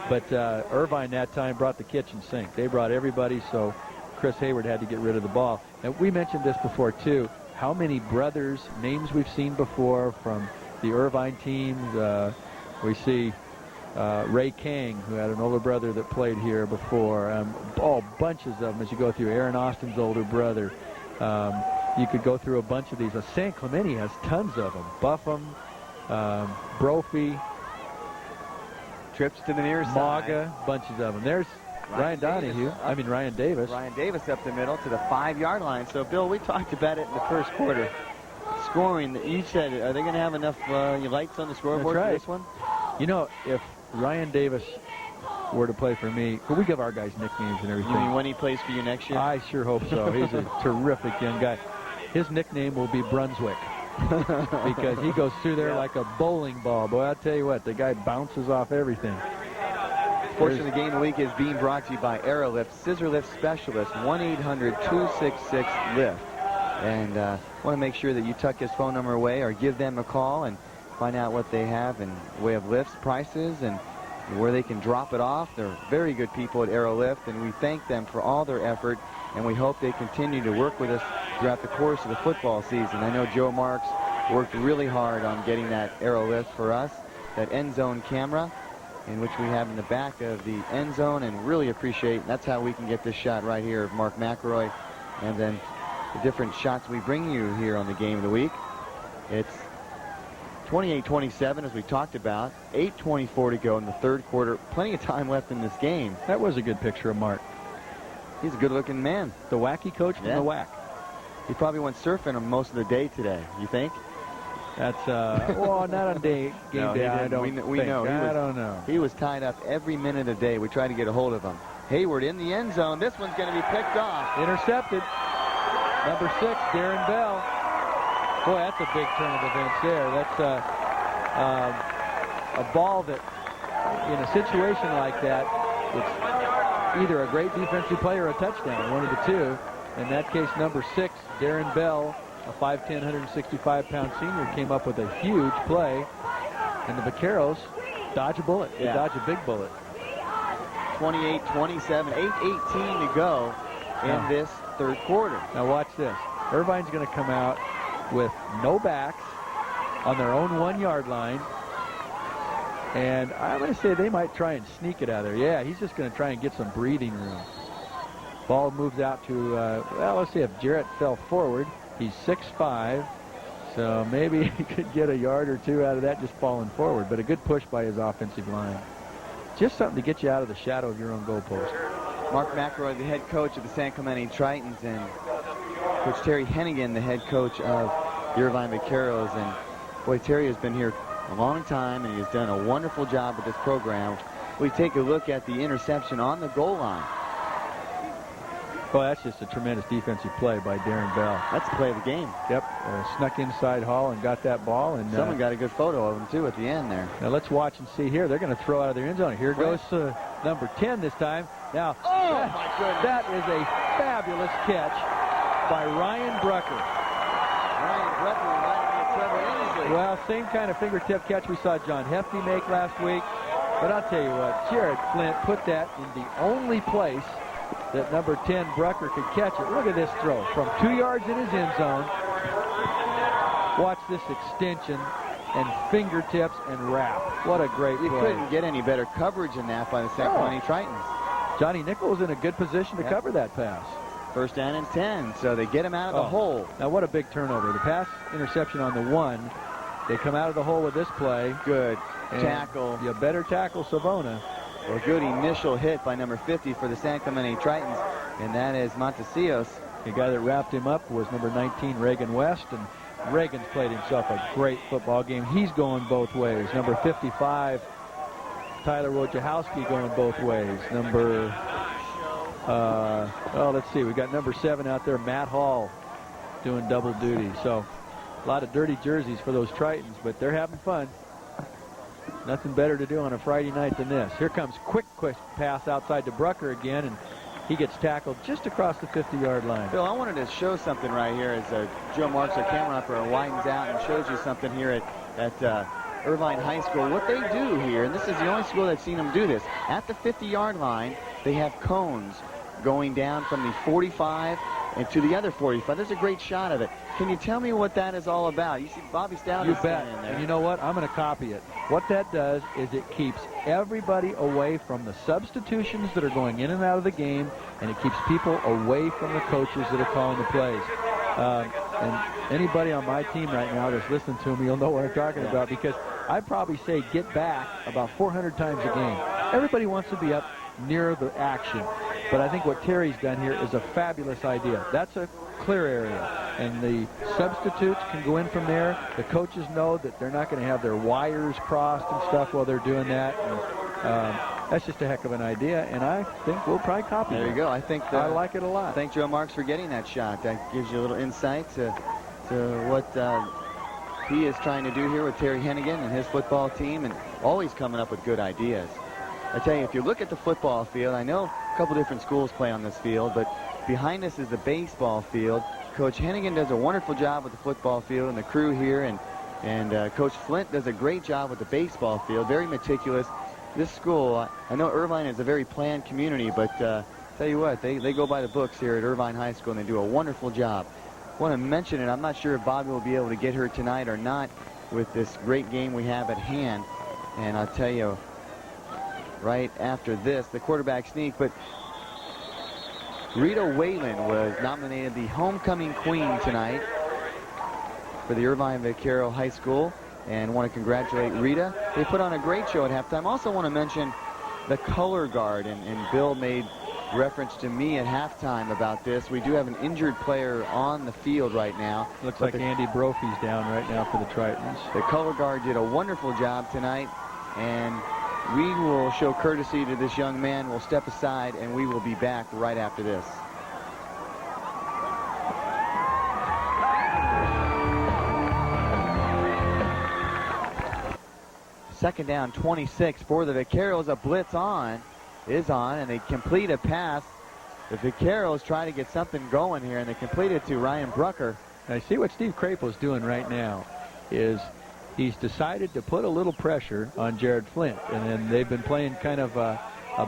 but Irvine that time brought the kitchen sink. They brought everybody, so Chris Hayward had to get rid of the ball. And we mentioned this before too. How many brothers, names we've seen before from the Irvine teams? We see Ray Kang, who had an older brother that played here before. Bunches of them as you go through. Aaron Austin's older brother. You could go through a bunch of these. San Clemente has tons of them. Buffum, Brophy, trips to the near side. Maga, bunches of them. There's Ryan Davis. Ryan Davis up the middle to the 5-yard line. So, Bill, we talked about it in the first quarter. Scoring, you said, are they going to have enough lights on the scoreboard for this one? If Ryan Davis were to play for me, could we give our guys nicknames and everything? You mean when he plays for you next year? I sure hope so. He's a terrific young guy. His nickname will be Brunswick because he goes through there like a bowling ball. Boy, I'll tell you what, the guy bounces off everything. Portion of the game of the week is being brought to you by Aerolift, Scissor Lift Specialist, 1-800-266-LIFT. And want to make sure that you tuck his phone number away or give them a call and find out what they have in way of lifts, prices, and where they can drop it off. They're very good people at Aerolift, and we thank them for all their effort, and we hope they continue to work with us throughout the course of the football season. I know Joe Marks worked really hard on getting that Aerolift for us, that end zone camera, in which we have in the back of the end zone, and really appreciate, that's how we can get this shot right here of Mark McElroy, and then the different shots we bring you here on the Game of the Week. It's 28-27, as we talked about. 8:24 to go in the third quarter. Plenty of time left in this game. That was a good picture of Mark. He's a good-looking man. The wacky coach from the WAC. He probably went surfing him most of the day today, you think? That's, well, not on game day. I don't we know. I don't know. He was tied up every minute of the day. We tried to get a hold of him. Hayward in the end zone. This one's going to be picked off. Intercepted. Number 6, Darren Bell. Boy, that's a big turn of events there. That's a ball that, in a situation like that, it's either a great defensive play or a touchdown, one of the two. In that case, number 6, Darren Bell, a 5'10", 165-pound senior, came up with a huge play, and the Vaqueros dodge a bullet. They dodge a big bullet. 28-27, 8:18 to go in this third quarter. Now watch this. Irvine's going to come out with no backs on their own 1-yard line. And I'm going to say they might try and sneak it out of there. Yeah, he's just going to try and get some breathing room. Ball moves out to, well, let's see if Jarrett fell forward. He's 6'5", so maybe he could get a yard or two out of that just falling forward. But a good push by his offensive line. Just something to get you out of the shadow of your own goalpost. Mark McElroy, the head coach of the San Clemente Tritons, and Coach Terry Hennigan, the head coach of the Irvine Vaqueros. And boy, Terry has been here a long time, and he has done a wonderful job with this program. We take a look at the interception on the goal line. Well, that's just a tremendous defensive play by Darren Bell. That's the play of the game. Yep, snuck inside Hall and got that ball. And someone got a good photo of him, too, at the end there. Now, let's watch and see here. They're going to throw out of their end zone. Here goes number 10 this time. Now, my goodness. That is a fabulous catch by Ryan Brucker. Ryan Brucker reminded me of Trevor Inslee. Well, same kind of fingertip catch we saw John Hefty make last week. But I'll tell you what, Jared Flint put that in the only place that number 10 Brucker could catch it. Look at this throw from 2 yards in his end zone. Watch this extension and fingertips and wrap. What a great play. You couldn't get any better coverage than that by the San Clemente Tritons. Johnny Nichols in a good position to cover that pass. First down and 10, so they get him out of the hole. Now what a big turnover. The pass interception on the 1. They come out of the hole with this play. Good tackle. You better tackle Savona. A good initial hit by number 50 for the San Clemente Tritons, and that is Montesinos. The guy that wrapped him up was number 19, Reagan West, and Reagan's played himself a great football game. He's going both ways. Number 55, Tyler Wojciechowski, going both ways. Number, let's see, we got number 7 out there, Matt Hall, doing double duty. So a lot of dirty jerseys for those Tritons, but they're having fun. Nothing better to do on a Friday night than this. Here comes quick pass outside to Brucker again, and he gets tackled just across the 50-yard line. Bill, I wanted to show something right here as Joe Marks, our camera operator, widens out and shows you something here at Irvine High School. What they do here, and this is the only school that's seen them do this, at the 50-yard line, they have cones going down from the 45 and to the other 45. There's a great shot of it. Can you tell me what that is all about? You see Bobby Stout you is bet. in there. And you know what? I'm going to copy it. What that does is it keeps everybody away from the substitutions that are going in and out of the game, and it keeps people away from the coaches that are calling the plays. And anybody on my team right now that's listening to me, you'll know what I'm talking about, because I probably say get back about 400 times a game. Everybody wants to be up near the action. But I think what Terry's done here is a fabulous idea. That's a clear area, and the substitutes can go in from there. The coaches know that they're not going to have their wires crossed and stuff while they're doing that. And, that's just a heck of an idea, and I think we'll probably copy it. There you go. I think I like it a lot. Thank Joe Marks for getting that shot. That gives you a little insight to what he is trying to do here with Terry Hennigan and his football team, and always coming up with good ideas. I tell you, if you look at the football field, I know a couple different schools play on this field, but behind us is the baseball field. Coach Hennigan does a wonderful job with the football field and the crew here, and Coach Flint does a great job with the baseball field, very meticulous. this school, I know Irvine is a very planned community, but tell you what, they go by the books here at Irvine High School, and they do a wonderful job. I want to mention it. I'm not sure if Bobby will be able to get her tonight or not with this great game we have at hand. And I'll tell you right after this, the quarterback sneak. But Rita Whalen was nominated the homecoming queen tonight for the Irvine Vaquero High School, and want to congratulate Rita. They put on a great show at halftime. Also want to mention the color guard, and Bill made reference to me at halftime about this. We do have an injured player on the field right now. Looks like Andy Brophy's down right now for the Tritons. The color guard did a wonderful job tonight, and we will show courtesy to this young man. We'll step aside, and we will be back right after this. Second down, 26 for the Vaqueros. A blitz is on, and they complete a pass. The Vaqueros try to get something going here, and they complete it to Ryan Brucker. I see what Steve Craple's doing right now is he's decided to put a little pressure on Jared Flint, and then they've been playing kind of a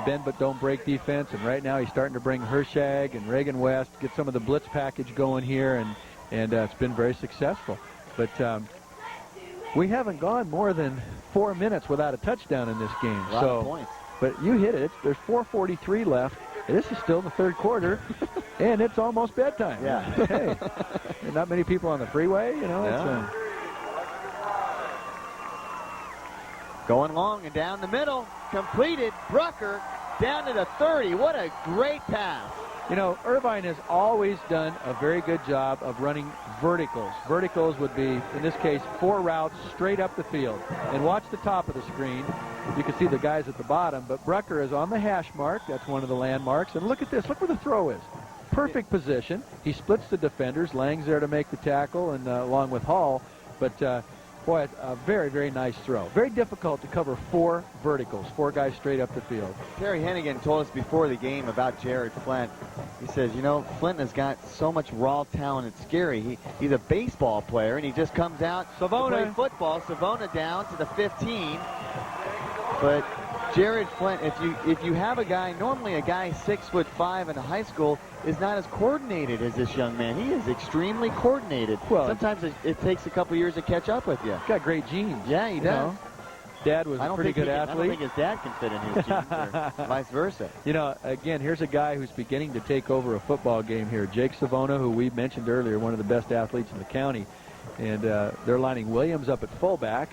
bend but don't break defense, and right now he's starting to bring Hershag and Reagan West, get some of the blitz package going here, and it's been very successful. But we haven't gone more than 4 minutes without a touchdown in this game. A lot of points. But you hit it. There's 4:43 left. This is still the third quarter, and it's almost bedtime. Yeah. Hey, there are not many people on the freeway, you know. Yeah. It's, going long and down the middle. Completed. Brucker down to the 30. What a great pass. You know, Irvine has always done a very good job of running verticals. Verticals would be, in this case, 4 routes straight up the field. And watch the top of the screen. You can see the guys at the bottom, but Brucker is on the hash mark. That's one of the landmarks. And look at this. Look where the throw is. Perfect position. He splits the defenders. Lang's there to make the tackle, and along with Hall. But, boy, a very, very nice throw. Very difficult to cover 4 verticals, 4 guys straight up the field. Terry Hennigan told us before the game about Jared Flint. He says, you know, Flint has got so much raw talent, it's scary. He's a baseball player, and he just comes out to play football. Savona down to the 15. But Jared Flint, if you have a guy, normally a guy 6'5" in high school is not as coordinated as this young man. He is extremely coordinated. Well, sometimes it takes a couple years to catch up with you. He's got great genes. Yeah, he does. Dad was a pretty good athlete. I don't think his dad can fit in his jeans, or vice versa. You know, again, here's a guy who's beginning to take over a football game here. Jake Savona, who we mentioned earlier, one of the best athletes in the county. And they're lining Williams up at fullback,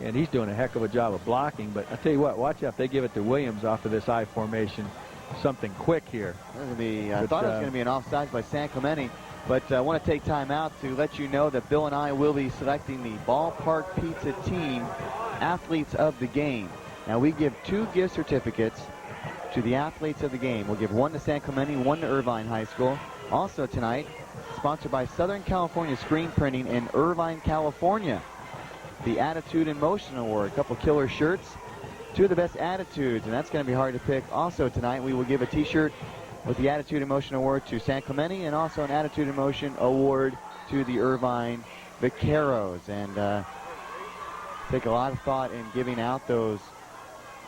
and he's doing a heck of a job of blocking. But I'll tell you what, watch out if they give it to Williams off of this I formation. Something quick here. I thought it was going to be an offside by San Clemente. But I want to take time out to let you know that Bill and I will be selecting the Ballpark Pizza Team Athletes of the Game. Now, we give 2 gift certificates to the athletes of the game. We'll give 1 to San Clemente, 1 to Irvine High School. Also tonight, sponsored by Southern California Screen Printing in Irvine, California, the Attitude in Motion Award. A couple killer shirts, 2 of the best attitudes, and that's going to be hard to pick. Also tonight, we will give a T-shirt with the Attitude in Motion Award to San Clemente, and also an Attitude in Motion Award to the Irvine Vaqueros. And take a lot of thought in giving out those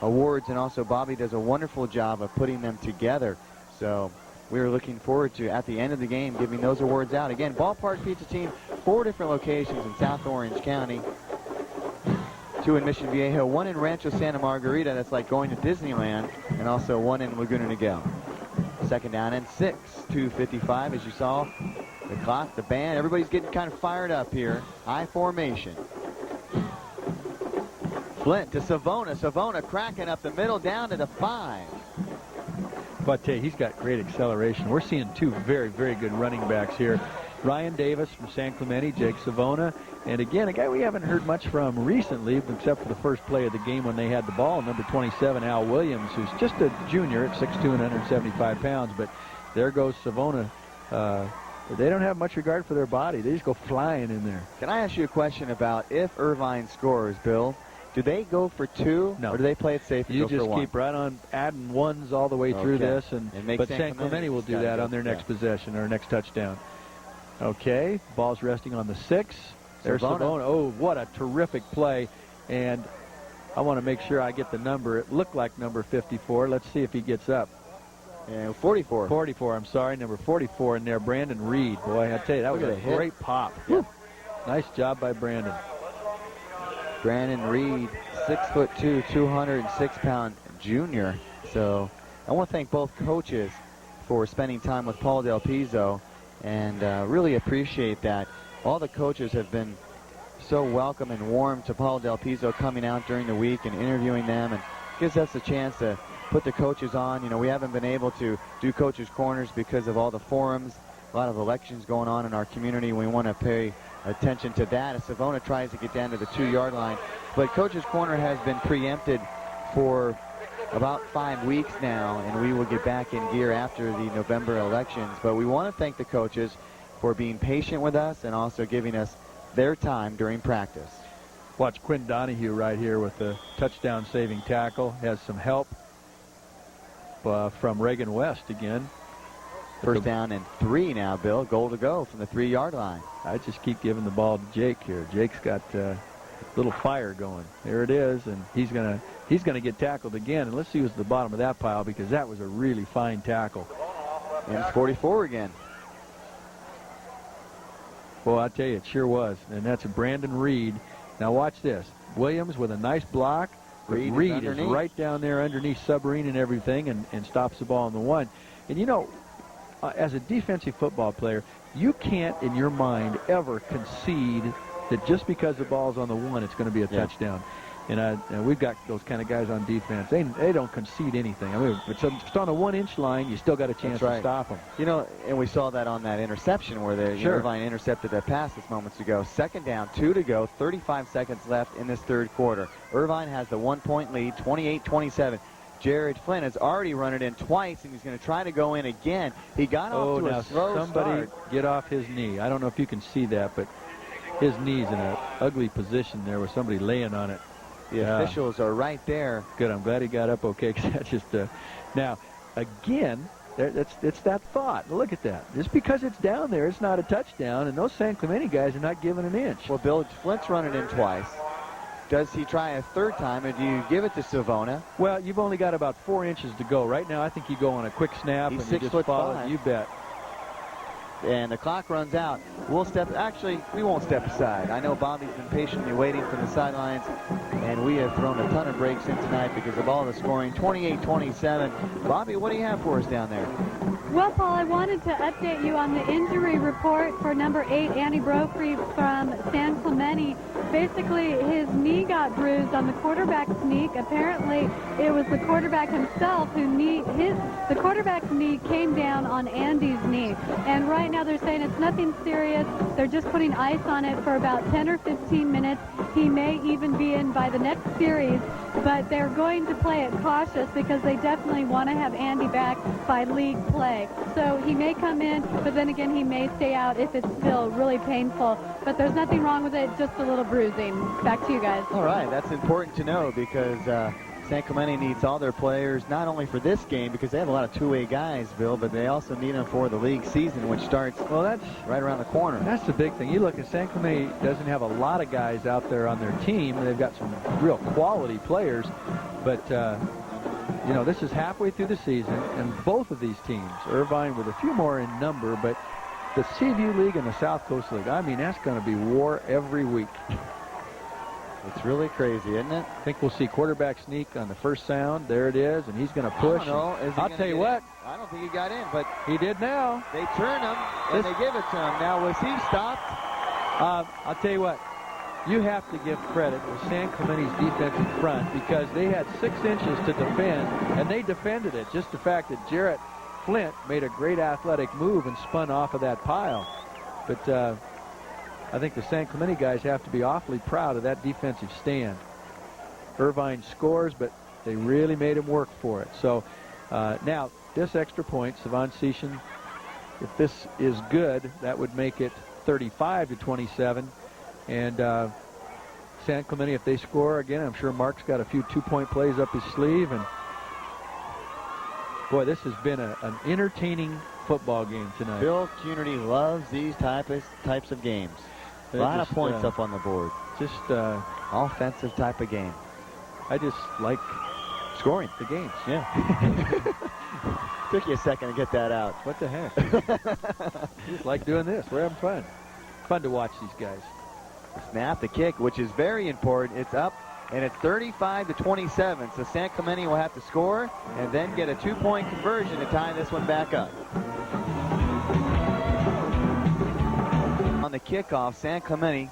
awards, and also Bobby does a wonderful job of putting them together. So we are looking forward to, at the end of the game, giving those awards out. Again, Ballpark Pizza Team, 4 different locations in South Orange County. 2 in Mission Viejo, 1 in Rancho Santa Margarita, that's like going to Disneyland, and also 1 in Laguna Niguel. Second down and 6, 2:55, as you saw. The clock, the band, everybody's getting kind of fired up here. High formation. Flint to Savona. Savona cracking up the middle down to the 5. But he's got great acceleration. We're seeing 2 very, very good running backs here. Ryan Davis from San Clemente, Jake Savona, and again, a guy we haven't heard much from recently, except for the first play of the game when they had the ball, number 27, Al Williams, who's just a junior at 6'2" and 175 pounds. But there goes Savona. They don't have much regard for their body. They just go flying in there. Can I ask you a question about if Irvine scores, Bill? Do they go for 2, no, or do they play it safe and you go for 1? You just keep right on adding 1s all the way through this, but San Clemente will do that on their next possession or next touchdown. Okay, ball's resting on the 6. There's Savona. Oh, what a terrific play. And I want to make sure I get the number. It looked like number 54. Let's see if he gets up. Yeah, 44. 44, I'm sorry. Number 44 in there, Brandon Reed. Boy, I tell you, that was a great pop. Yeah. Nice job by Brandon. Brandon Reed, 6'2", 206-pound junior. So I want to thank both coaches for spending time with Paul Del Pizzo, and really appreciate that. All the coaches have been so welcome and warm to Paul Del Pizzo coming out during the week and interviewing them, and gives us a chance to put the coaches on. You know, we haven't been able to do coaches' corners because of all the forums, a lot of elections going on in our community. We want to pay attention to that as Savona tries to get down to the 2-yard line. But coaches' corner has been preempted for about 5 weeks now, and we will get back in gear after the November elections. But we want to thank the coaches for being patient with us and also giving us their time during practice. Watch Quinn Donahue right here with the touchdown saving tackle. Has some help from Reagan West again. First down and 3 now, Bill. Goal to go from the 3-yard line. I just keep giving the ball to Jake here. Jake's got a little fire going. There it is, and he's gonna get tackled again. And let's see who's at the bottom of that pile, because that was a really fine tackle. And it's 44 again. Well, I tell you, it sure was. And that's Brandon Reed. Now watch this. Williams with a nice block. Reed is right down there underneath Submarine and everything, and stops the ball on the 1. And you know, as a defensive football player, you can't in your mind ever concede that just because the ball's on the 1, it's going to be a touchdown. And we've got those kind of guys on defense. They don't concede anything. I mean, if it's on a 1-inch line, you still got a chance to stop them. You know, and we saw that on that interception where the Irvine intercepted that pass just moments ago. 2nd down, 2 to go, 35 seconds left in this 3rd quarter. Irvine has the 1-point lead, 28-27. Jared Flynn has already run it in twice, and he's going to try to go in again. He got off to a slow somebody start. Get off his knee. I don't know if you can see that, but his knee's in an ugly position there with somebody laying on it. The officials are right there. Good. I'm glad he got up okay, because that's just now, again, it's that thought. Look at that. Just because it's down there, it's not a touchdown, and those San Clemente guys are not giving an inch. Well, Bill, Flint's run it in twice. Does he try a 3rd time, or do you give it to Savona? Well, you've only got about 4 inches to go. Right now, I think you go on a quick snap. He's and you just follow it. You bet. And the clock runs out. Actually, we won't step aside. I know Bobby's been patiently waiting from the sidelines, and we have thrown a ton of breaks in tonight because of all the scoring. 28-27. Bobby, what do you have for us down there? Well, Paul, I wanted to update you on the injury report for number 8, Andy Brophy from San Clemente. Basically, his knee got bruised on the quarterback sneak. Apparently, it was the quarterback himself the quarterback's knee came down on Andy's knee. And right now they're saying it's nothing serious. They're just putting ice on it for about 10 or 15 minutes. He may even be in by the next series, but they're going to play it cautious because they definitely want to have Andy back by league play. So he may come in, but then again, he may stay out if it's still really painful. But there's nothing wrong with it, just a little bruising. Back to you guys. All right, that's important to know because San Clemente needs all their players, not only for this game, because they have a lot of two-way guys, Bill, but they also need them for the league season, which starts that's right around the corner. That's the big thing. You look at San Clemente doesn't have a lot of guys out there on their team. They've got some real quality players, but you know, this is halfway through the season, and both of these teams, Irvine with a few more in number, but the Seaview League and the South Coast League, I mean, that's going to be war every week. It's really crazy, isn't it? I think we'll see quarterback sneak on the first sound. There it is, and he's going to push. I'll tell you what. I don't think he got in, but he did now. They turn him, and they give it to him. Now, was he stopped? I'll tell you what. You have to give credit to San Clemente's defensive front because they had 6 inches to defend, and they defended it. Just the fact that Jarrett Flint made a great athletic move and spun off of that pile. But I think the San Clemente guys have to be awfully proud of that defensive stand. Irvine scores, but they really made him work for it. So now this extra point, Savon Session, if this is good, that would make it 35-27. And San Clemente, if they score again, I'm sure Mark's got a few 2-point plays up his sleeve. And boy, this has been an entertaining football game tonight. Bill Cunity loves these types of games. A lot of points up on the board. Just offensive type of game. I just like Scoring. the games. Yeah. Took you a second to get that out. What the heck? Just like doing this. We're having fun. Fun to watch these guys. Snap the kick, which is very important. It's up, and it's 35-27. So San Clemente will have to score and then get a 2-point conversion to tie this one back up. On the kickoff, San Clemente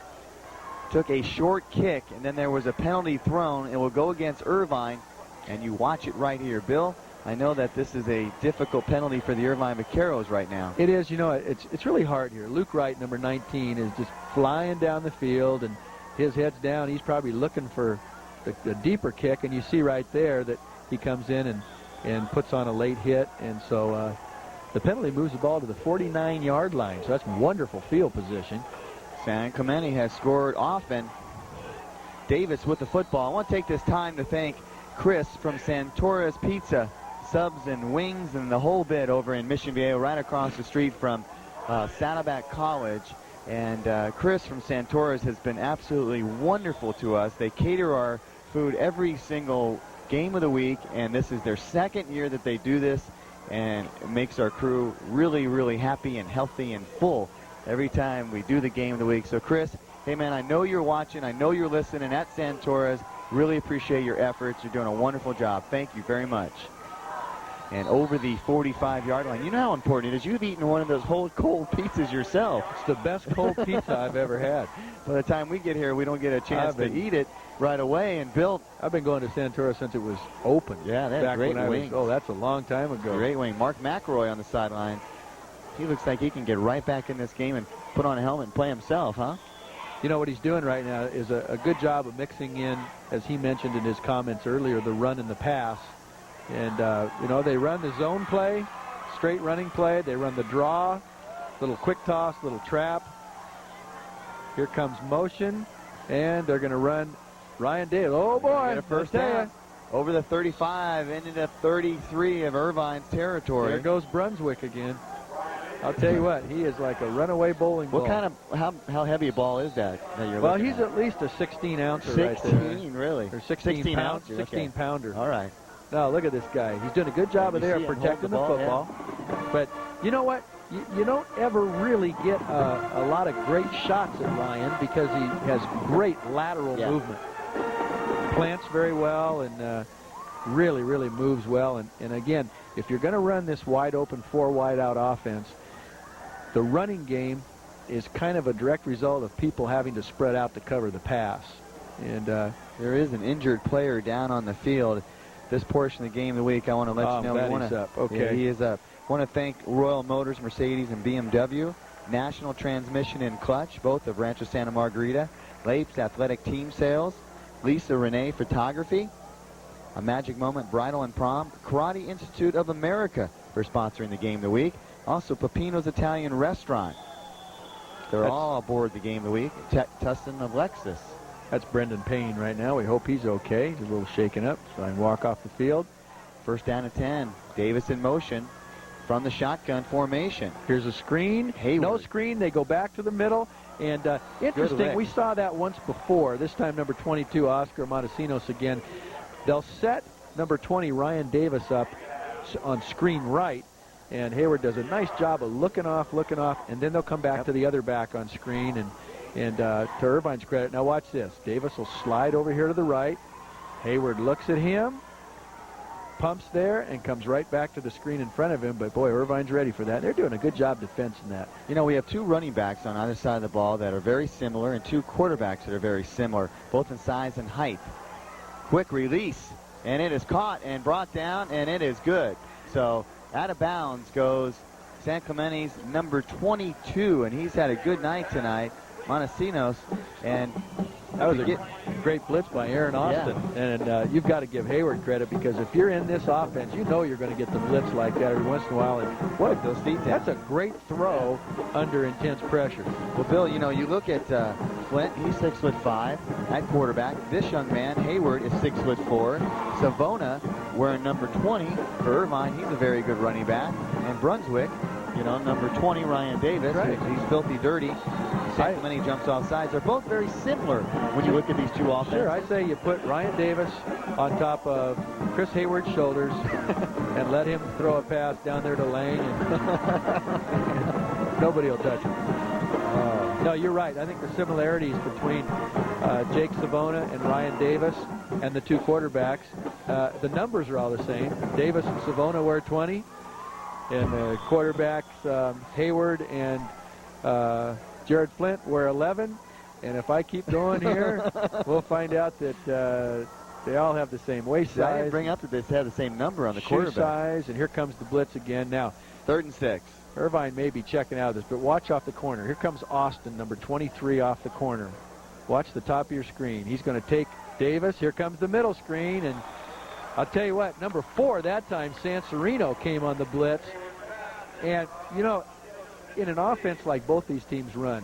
took a short kick, and then there was a penalty thrown. It will go against Irvine, and you watch it right here. Bill, I know that this is a difficult penalty for the Irvine Vaqueros right now. It is. You know, it's really hard here. Luke Wright, number 19, is just flying down the field, and his head's down. He's probably looking for the deeper kick, and you see right there that he comes in and puts on a late hit, and so the penalty moves the ball to the 49-yard line. So that's wonderful field position. San Clemente has scored often. Davis with the football. I want to take this time to thank Chris from Santora's Pizza, subs and wings and the whole bit over in Mission Viejo, right across the street from Saddleback College. And Chris from Santora's has been absolutely wonderful to us. They cater our food every single game of the week, and this is their second year that they do this, and it makes our crew really, really happy and healthy and full every time we do the game of the week. So, Chris, hey, man, I know you're watching. I know you're listening at Santora's. Really appreciate your efforts. You're doing a wonderful job. Thank you very much. And over the 45-yard line. You know how important it is. You've eaten one of those whole cold pizzas yourself. It's the best cold pizza I've ever had. By the time we get here, we don't get a chance to eat it right away. And Bill, I've been going to Santora since it was open. Yeah, that's great wings. Oh, that's a long time ago. Great wing. Mark McElroy on the sideline. He looks like he can get right back in this game and put on a helmet and play himself, huh? You know, what he's doing right now is a good job of mixing in, as he mentioned in his comments earlier, the run and the pass. And, you know, they run the zone play, straight running play. They run the draw, little quick toss, little trap. Here comes motion, and they're going to run Ryan Davis. Oh, boy. First down. Over the 35, into the 33 of Irvine's territory. There goes Brunswick again. I'll tell you what, he is like a runaway bowling ball. What kind of, how heavy a ball is that you're well, looking he's at least a 16-ouncer right there. 16, really? Or 16 ouncer. 16-pounder. All right. Now, look at this guy. He's doing a good job of there protecting the football. Yeah. But you know what? You don't ever really get a lot of great shots at Ryan because he has great lateral movement. Plants very well and really, really moves well. And again, if you're going to run this wide-open, 4-wide-out offense, the running game is kind of a direct result of people having to spread out to cover the pass. And there is an injured player down on the field. This portion of the game of the week, I want to let you know. He's up. Okay. Yeah, he is up. I want to thank Royal Motors, Mercedes, and BMW, National Transmission and Clutch, both of Rancho Santa Margarita, Lapes Athletic Team Sales, Lisa Renee Photography, A Magic Moment Bridal and Prom, Karate Institute of America for sponsoring the game of the week. Also, Pepino's Italian Restaurant. They're all aboard the game of the week. Tustin of Lexus. That's Brendan Payne right now. We hope he's okay. He's a little shaken up, so I can walk off the field. First down and 10. Davis in motion from the shotgun formation. Here's a screen. Hayward. No screen. They go back to the middle. And interesting, we saw that once before. This time, number 22, Oscar Montesinos again. They'll set number 20, Ryan Davis, up on screen right. And Hayward does a nice job of looking off, and then they'll come back to the other back on screen. And to Irvine's credit, now watch this. Davis will slide over here to the right. Hayward looks at him, pumps there, and comes right back to the screen in front of him. But, boy, Irvine's ready for that. They're doing a good job defensing that. You know, we have two running backs on either side of the ball that are very similar and two quarterbacks that are very similar, both in size and height. Quick release, and it is caught and brought down, and it is good. So out of bounds goes San Clemente's number 22, and he's had a good night tonight, Montesinos. And that was a great blitz by Aaron Austin. Yeah. And you've got to give Hayward credit, because if you're in this offense, you know you're going to get the blitz like that every once in a while. And boy, those feet, that's a great throw under intense pressure. Well, Bill, you know, you look at Flint, he's 6'5" at quarterback. This young man, Hayward, is 6'4". Savona, wearing number 20 for Irvine, he's a very good running back. And Brunswick, you know, number 20, Ryan Davis, he's filthy dirty. San Clemente jumps off sides. They're both very similar when you look at these two offenses. Sure, I'd say you put Ryan Davis on top of Chris Hayward's shoulders and let him throw a pass down there to Lang, and nobody will touch him. No, you're right. I think the similarities between Jake Savona and Ryan Davis and the two quarterbacks, the numbers are all the same. Davis and Savona wear 20, and the quarterbacks, Hayward and Jared Flint, wear 11. And if I keep going here, we'll find out that they all have the same waist size. I didn't bring up that they have the same number on the quarterback. Shoe size, and here comes the blitz again. Now, 3rd and 6. Irvine may be checking out of this, but watch off the corner. Here comes Austin, number 23, off the corner. Watch the top of your screen. He's going to take Davis. Here comes the middle screen, and I'll tell you what, number 4 that time, Sansorino, came on the blitz. And, you know, in an offense like both these teams run,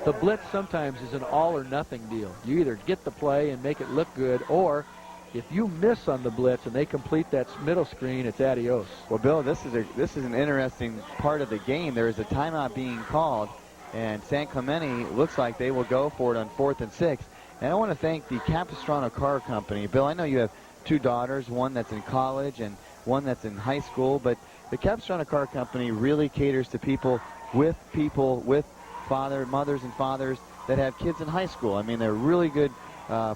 the blitz sometimes is an all-or-nothing deal. You either get the play and make it look good, or if you miss on the blitz and they complete that middle screen, it's adios. Well, Bill, this is an interesting part of the game. There is a timeout being called, and San Clemente looks like they will go for it on 4th and 6. And I want to thank the Capistrano Car Company. Bill, I know you have 2 daughters, one that's in college and one that's in high school, but the Capistrano Car Company really caters to people with mothers and fathers that have kids in high school. I mean, they're a really good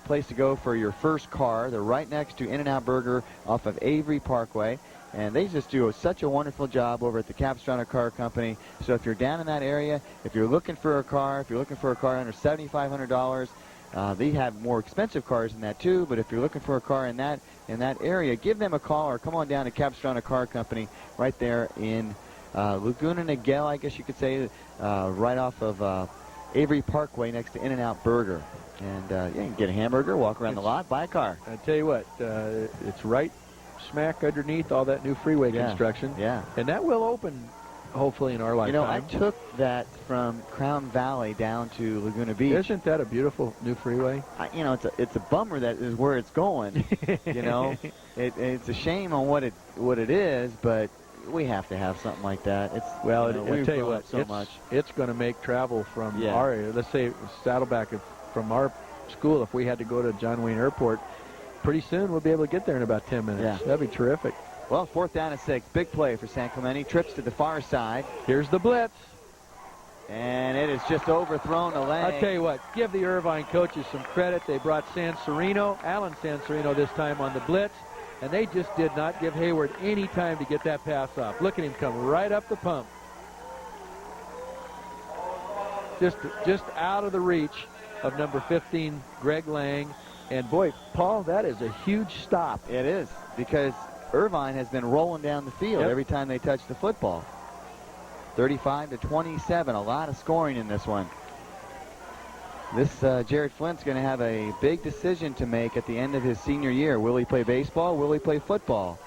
place to go for your first car. They're right next to In-N-Out Burger off of Avery Parkway, and they just do such a wonderful job over at the Capistrano Car Company. So if you're down in that area, if you're looking for a car, under $7,500, they have more expensive cars than that too, but if you're looking for a car in that area, give them a call or come on down to Capistrano Car Company right there in Laguna Niguel, I guess you could say, right off of Avery Parkway next to In-N-Out Burger. And you can get a hamburger, walk around the lot, buy a car. I tell you what, it's right smack underneath all that new freeway construction. Yeah. And that will open, hopefully, in our lifetime. You know, I took that from Crown Valley down to Laguna Beach. Isn't that a beautiful new freeway? It's a bummer that is where it's going. You know, it's a shame on what it is, but we have to have something like that. I'll tell you what, much. It's going to make travel from our area. Let's say Saddleback, from our school, if we had to go to John Wayne Airport, pretty soon we'll be able to get there in about 10 minutes. Yeah. That'd be terrific. Well, 4th down and 6. Big play for San Clemente. Trips to the far side. Here's the blitz. And it is just overthrown to Lang. I'll tell you what, give the Irvine coaches some credit. They brought Alan Sansorino this time on the blitz, and they just did not give Hayward any time to get that pass off. Look at him come right up the pump. Just out of the reach of number 15, Greg Lang. And boy, Paul, that is a huge stop. It is, because Irvine has been rolling down the field every time they touch the football. 35-27, a lot of scoring in this one. This Jared Flint's going to have a big decision to make at the end of his senior year. Will he play baseball? Will he play football?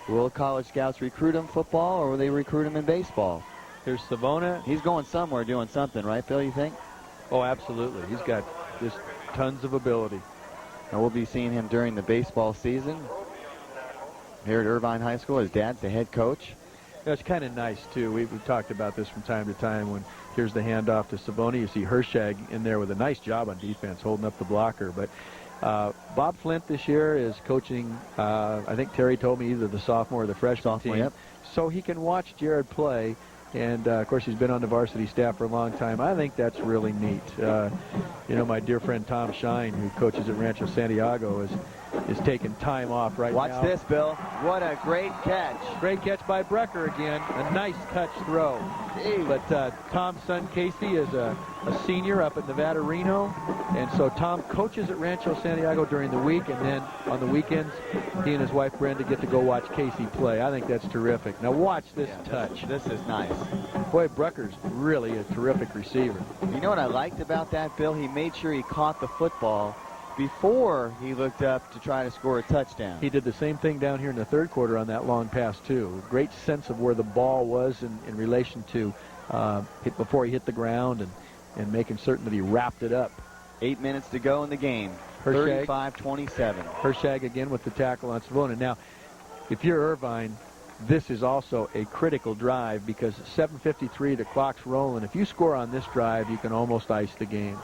Will college scouts recruit him football, or will they recruit him in baseball? Here's Savona. He's going somewhere doing something, right, Bill, you think? Oh, absolutely. He's got just tons of ability. And we'll be seeing him during the baseball season here at Irvine High School. His dad's the head coach. It's kind of nice, too. We've talked about this from time to time. When here's the handoff to Savona, you see Hershag in there with a nice job on defense, holding up the blocker. But Bob Flint this year is coaching, I think Terry told me, either the sophomore or the freshman team. Yep. So he can watch Jared play. And, of course, he's been on the varsity staff for a long time. I think that's really neat. My dear friend Tom Shine, who coaches at Rancho Santiago, is taking time off right now. Watch this, Bill. What a great catch. Great catch by Brucker again. A nice touch throw. Jeez. But Tom's son, Casey, is a senior up at Nevada Reno. And so Tom coaches at Rancho Santiago during the week. And then on the weekends, he and his wife, Brenda, get to go watch Casey play. I think that's terrific. Now watch this touch. This is nice. Boy, Brucker's really a terrific receiver. You know what I liked about that, Bill? He made sure he caught the football before he looked up to try to score a touchdown. He did the same thing down here in the third quarter on that long pass, too. Great sense of where the ball was in relation to before he hit the ground and making certain that he wrapped it up. 8 minutes to go in the game. Hershag. 35-27. Hershag again with the tackle on Savona. Now, if you're Irvine, this is also a critical drive because 7:53, the clock's rolling. If you score on this drive, you can almost ice the game.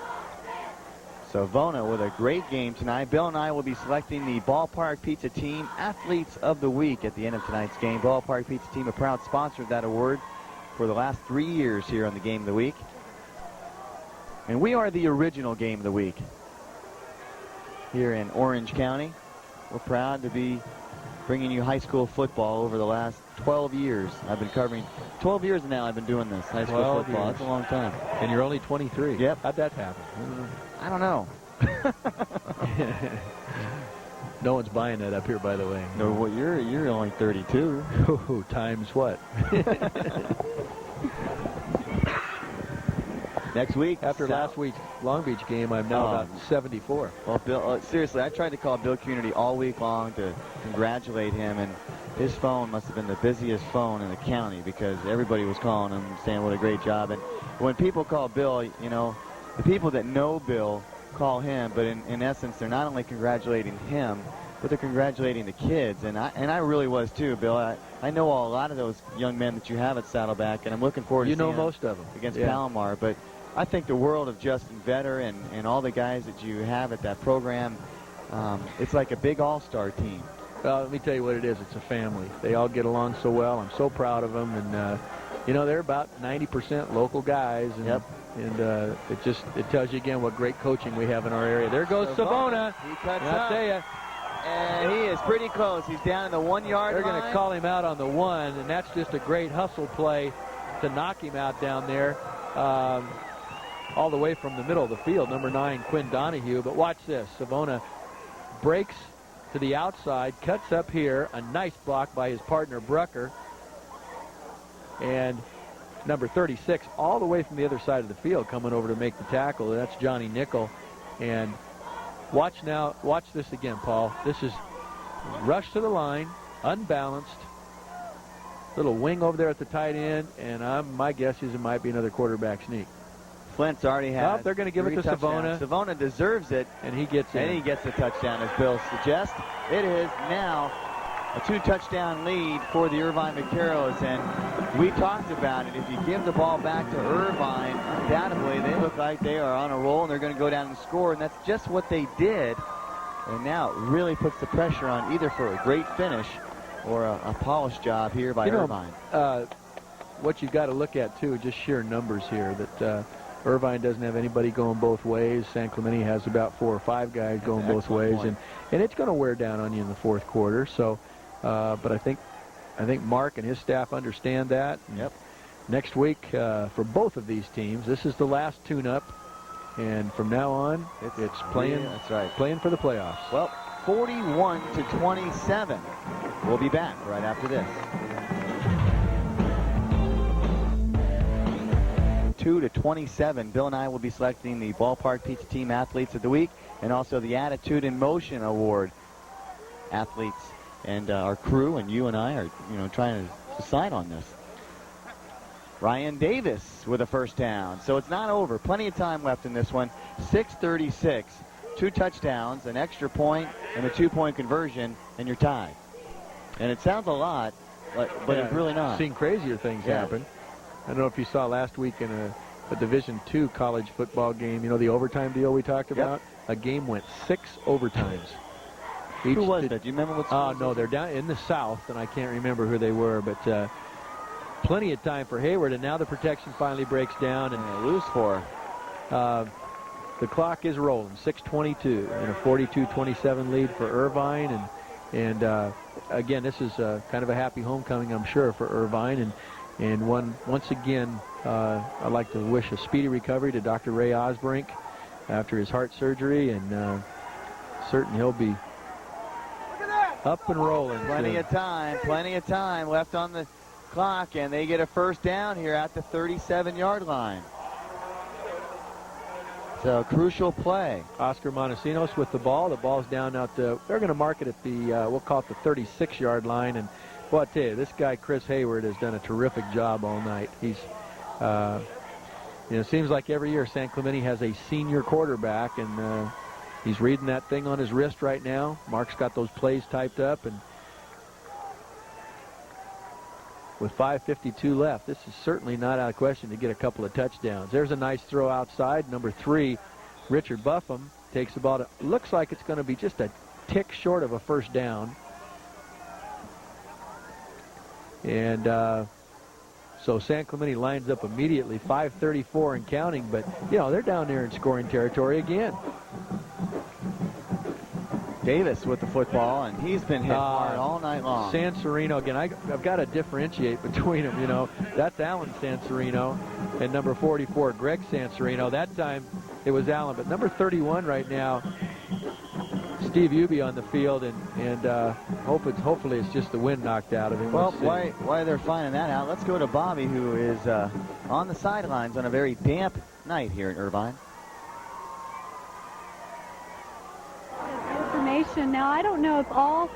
Savona with a great game tonight. Bill and I will be selecting the Ballpark Pizza Team Athletes of the Week at the end of tonight's game. Ballpark Pizza Team, a proud sponsor of that award for the last 3 years here on the Game of the Week. And we are the original Game of the Week here in Orange County. We're proud to be bringing you high school football over the last 12 years. I've been covering 12 years now. I've been doing this high school football. That's a long time. And you're only 23. Yep. How'd that happen? I don't know. No one's buying that up here, by the way. No, well, you're only 32. Ooh, times what? Next week, after last week's Long Beach game, I'm now about 74. Well, Bill, seriously, I tried to call Bill Cunity all week long to congratulate him, and his phone must have been the busiest phone in the county because everybody was calling him saying what a great job. And when people call Bill, you know, the people that know Bill call him, but in essence, they're not only congratulating him, but they're congratulating the kids. And I really was too, Bill. I know a lot of those young men that you have at Saddleback, and I'm looking forward to seeing most of them against Palomar. But I think the world of Justin Vetter and all the guys that you have at that program, it's like a big all-star team. Well, let me tell you what it is. It's a family. They all get along so well. I'm so proud of them. And, you know, they're about 90% local guys. And, and it tells you again what great coaching we have in our area. There goes Savona. He cuts up. I'll tell you. And he is pretty close. He's down in the 1 yard line. They're going to call him out on the 1, and that's just a great hustle play to knock him out down there. All the way from the middle of the field, number 9, Quinn Donahue. But watch this. Savona breaks to the outside, cuts up here. A nice block by his partner, Brucker. And number 36, all the way from the other side of the field, coming over to make the tackle. That's Johnny Nickel. And watch this again, Paul. This is rush to the line, unbalanced. Little wing over there at the tight end, and my guess is it might be another quarterback sneak. Flint's already has. Well, they're going to give it to Savona. Savona deserves it. And he gets it. And he gets the touchdown, as Bill suggests. It is now a 2-touchdown lead for the Irvine Vaqueros. And we talked about it. If you give the ball back to Irvine, undoubtedly they look like they are on a roll and they're going to go down and score. And that's just what they did. And now it really puts the pressure on either for a great finish or a polished job here by Irvine. What you've got to look at, too, just sheer numbers here, that Irvine doesn't have anybody going both ways. San Clemente has about 4 or 5 guys going both ways, and it's going to wear down on you in the fourth quarter. So, but I think Mark and his staff understand that. Yep. Next week for both of these teams, this is the last tune-up, and from now on, it's playing. That's right. Playing for the playoffs. Well, 41-27. We'll be back right after this. 2-27. Bill and I will be selecting the Ballpark Pizza Team Athletes of the Week and also the Attitude in Motion Award athletes. And our crew and you and I are, trying to decide on this. Ryan Davis with a first down. So it's not over. Plenty of time left in this one. 6:36. 2 touchdowns, an extra point, and a 2-point conversion, and you're tied. And it sounds a lot, but it's really not. Seen crazier things happen. I don't know if you saw last week in a Division II college football game, the overtime deal we talked about? A game went 6 overtimes. Who was that? Do you remember what school? No, they're down in the South, and I can't remember who they were, but plenty of time for Hayward, and now the protection finally breaks down. And lose 4. The clock is rolling, 6:22, and a 42-27 lead for Irvine. And again, this is kind of a happy homecoming, I'm sure, for Irvine. And once again, I'd like to wish a speedy recovery to Dr. Ray Osbrink after his heart surgery, and certain he'll be up and rolling. Plenty of time left on the clock, and they get a first down here at the 37-yard line. So crucial play. Oscar Montesinos with the ball. The ball's down out they're going to mark it at the, we'll call it the 36-yard line. And well, I tell you, this guy, Chris Hayward, has done a terrific job all night. He's, it seems like every year San Clemente has a senior quarterback, and he's reading that thing on his wrist right now. Mark's got those plays typed up, and with 5:52 left. This is certainly not out of question to get a couple of touchdowns. There's a nice throw outside. Number 3, Richard Buffum, takes the ball to, looks like it's going to be just a tick short of a first down. And so San Clemente lines up immediately, 5:34 and counting, but, you know, they're down there in scoring territory again. Davis with the football, and he's been hit hard all night long. Sansorino again. I've got to differentiate between them, you know. That's Alan Sansorino, and number 44, Greg Sansorino. That time it was Alan, but number 31 right now, Steve Uby on the field, and hopefully it's just the wind knocked out of him. Well, why they're finding that out, let's go to Bobby, who is on the sidelines on a very damp night here in Irvine. Now, I don't know if all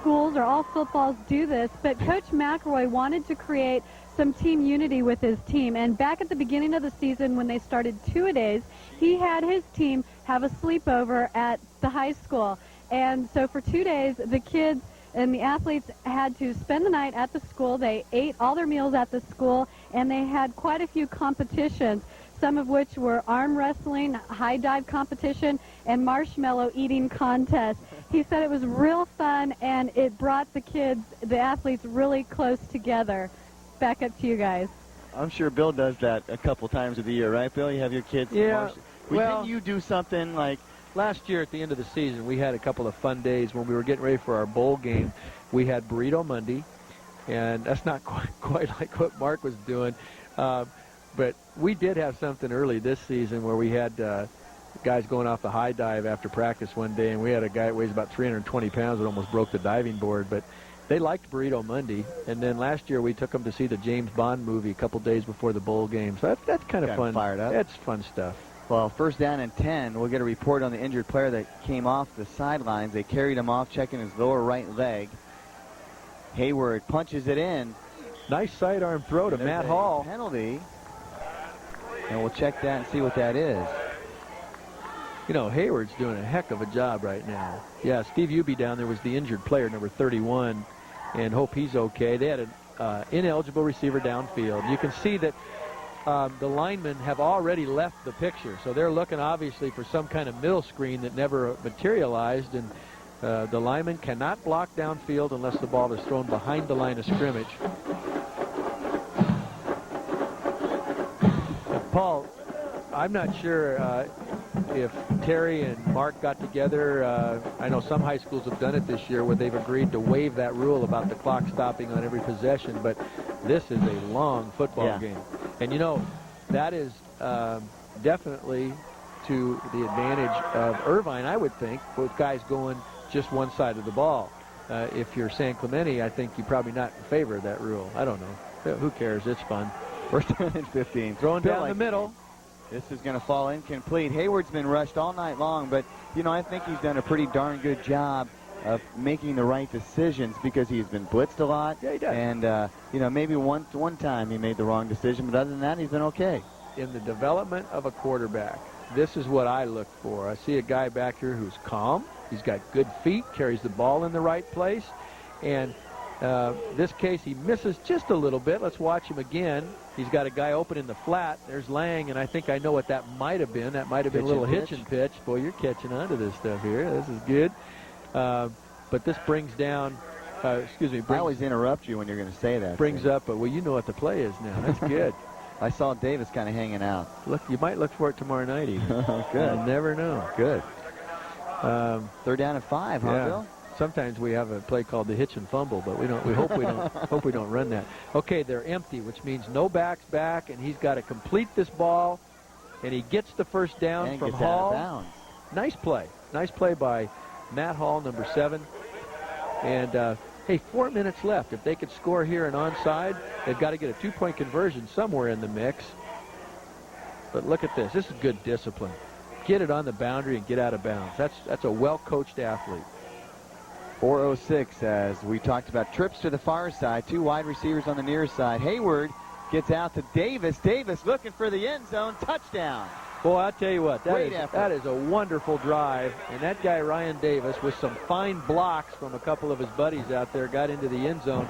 schools or all footballs do this, but Coach McElroy wanted to create some team unity with his team. And back at the beginning of the season when they started two-a-days, he had his team have a sleepover at the high school. And so for 2 days, the kids and the athletes had to spend the night at the school. They ate all their meals at the school, and they had quite a few competitions, some of which were arm wrestling, high dive competition, and marshmallow eating contest. He said it was real fun, and it brought the kids, the athletes, really close together. Back up to you guys. I'm sure Bill does that a couple times of the year, right, Bill? You have your kids. Yeah. Didn't you do something like last year at the end of the season? We had a couple of fun days when we were getting ready for our bowl game. We had Burrito Monday, and that's not quite like what Mark was doing. But we did have something early this season where we had guys going off the high dive after practice one day, and we had a guy that weighs about 320 pounds that almost broke the diving board. But they liked Burrito Monday. And then last year we took them to see the James Bond movie a couple days before the bowl game. So that's kind of fun. Fired up. That's fun stuff. Well, first down and 10. We'll get a report on the injured player that came off the sidelines. They carried him off, checking his lower right leg. Hayward punches it in. Nice sidearm throw to Matt Hall. Penalty. And we'll check that and see what that is. You know, Hayward's doing a heck of a job right now. Yeah, Steve Uby down there was the injured player, number 31, and hope he's okay. They had an ineligible receiver downfield. You can see that the linemen have already left the picture, so they're looking obviously for some kind of middle screen that never materialized, and the lineman cannot block downfield unless the ball is thrown behind the line of scrimmage. Paul, I'm not sure if Terry and Mark got together. I know some high schools have done it this year where they've agreed to waive that rule about the clock stopping on every possession, but this is a long football game. And, you know, that is definitely to the advantage of Irvine, I would think, with guys going just one side of the ball. If you're San Clemente, I think you're probably not in favor of that rule. I don't know. Who cares? It's fun. First down and 15. Throwing down the middle. This is going to fall incomplete. Hayward's been rushed all night long, but, you know, I think he's done a pretty darn good job of making the right decisions because he's been blitzed a lot. Yeah, he does. And, you know, maybe one time he made the wrong decision, but other than that, he's been okay. In the development of a quarterback, this is what I look for. I see a guy back here who's calm. He's got good feet, carries the ball in the right place, and this case, he misses just a little bit. Let's watch him again. He's got a guy open in the flat. There's Lang, and I think I know what that might have been. That might have been a little hitch and pitch. Boy, you're catching on to this stuff here. This is good. But this brings down, I always interrupt you when you're going to say that. Brings up, well, you know what the play is now. That's good. I saw Davis kind of hanging out. Look, you might look for it tomorrow night even. Good. You never know. Good. Third down and 5, huh, Bill? Sometimes we have a play called the hitch and fumble, but we hope we don't run that. Okay, they're empty, which means no backs back, and he's got to complete this ball, and he gets the first down and from gets Hall. Out of bounds. Nice play by Matt Hall, number 7. And hey, 4 minutes left. If they could score here and onside, they've got to get a 2-point conversion somewhere in the mix. But look at this. This is good discipline. Get it on the boundary and get out of bounds. That's a well-coached athlete. 4:06 as we talked about trips to the far side. 2 wide receivers on the near side. Hayward gets out to Davis. Davis looking for the end zone. Touchdown. Boy, I'll tell you what, that is a wonderful drive. And that guy, Ryan Davis, with some fine blocks from a couple of his buddies out there, got into the end zone.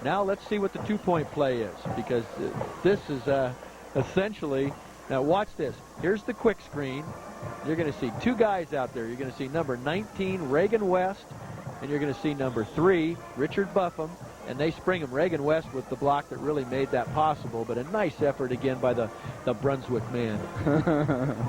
Now let's see what the two-point play is, because this is essentially, now watch this. Here's the quick screen. You're going to see two guys out there. You're going to see number 19, Reagan West, and you're going to see number 3, Richard Buffum, and they spring him. Reagan West with the block that really made that possible, but a nice effort again by the Brunswick man.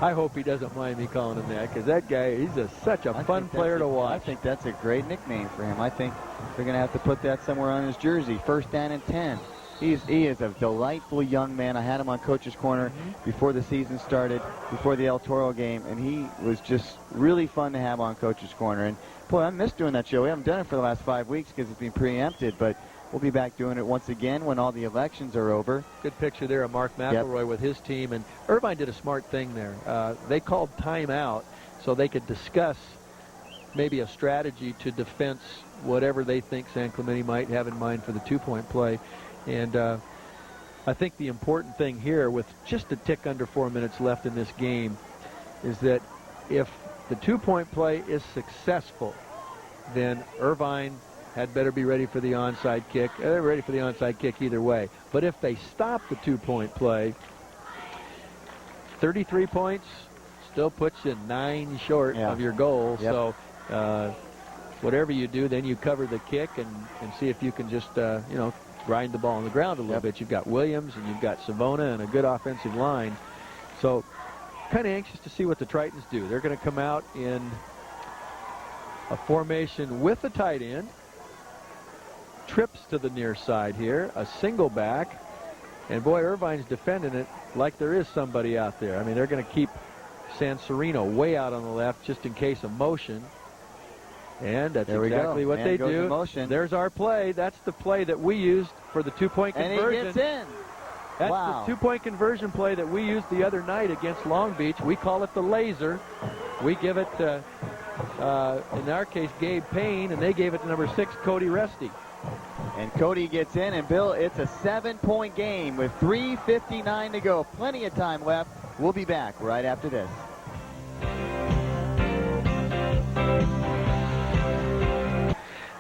I hope he doesn't mind me calling him that, because that guy, he's such a fun player to watch. I think that's a great nickname for him. I think they're going to have to put that somewhere on his jersey. First down and 10. He is a delightful young man. I had him on Coach's Corner before the season started, before the El Toro game, and he was just really fun to have on Coach's Corner. And boy, I miss doing that show. We haven't done it for the last 5 weeks because it's been preempted, but we'll be back doing it once again when all the elections are over. Good picture there of Mark McElroy with his team. And Irvine did a smart thing there. They called timeout so they could discuss maybe a strategy to defense whatever they think San Clemente might have in mind for the two-point play. And I think the important thing here, with just a tick under 4 minutes left in this game, is that if the two-point play is successful, then Irvine had better be ready for the onside kick. They're ready for the onside kick either way. But if they stop the two-point play, 33 points still puts you 9 short of your goal. Yep. So whatever you do, then you cover the kick and see if you can just, grind the ball on the ground a little bit. You've got Williams and you've got Savona and a good offensive line. So kind of anxious to see what the Tritons do. They're going to come out in a formation with a tight end. Trips to the near side here. A single back. And boy, Irvine's defending it like there is somebody out there. I mean, they're going to keep San Sereno way out on the left just in case of motion. And that's exactly what they do. There's our play. That's the play that we used for the two-point conversion. And he gets in. That's the two-point conversion play that we used the other night against Long Beach. We call it the laser. We give it to, in our case, Gabe Payne, and they gave it to number 6, Cody Resty. And Cody gets in, and Bill, it's a 7-point game with 3:59 to go. Plenty of time left. We'll be back right after this.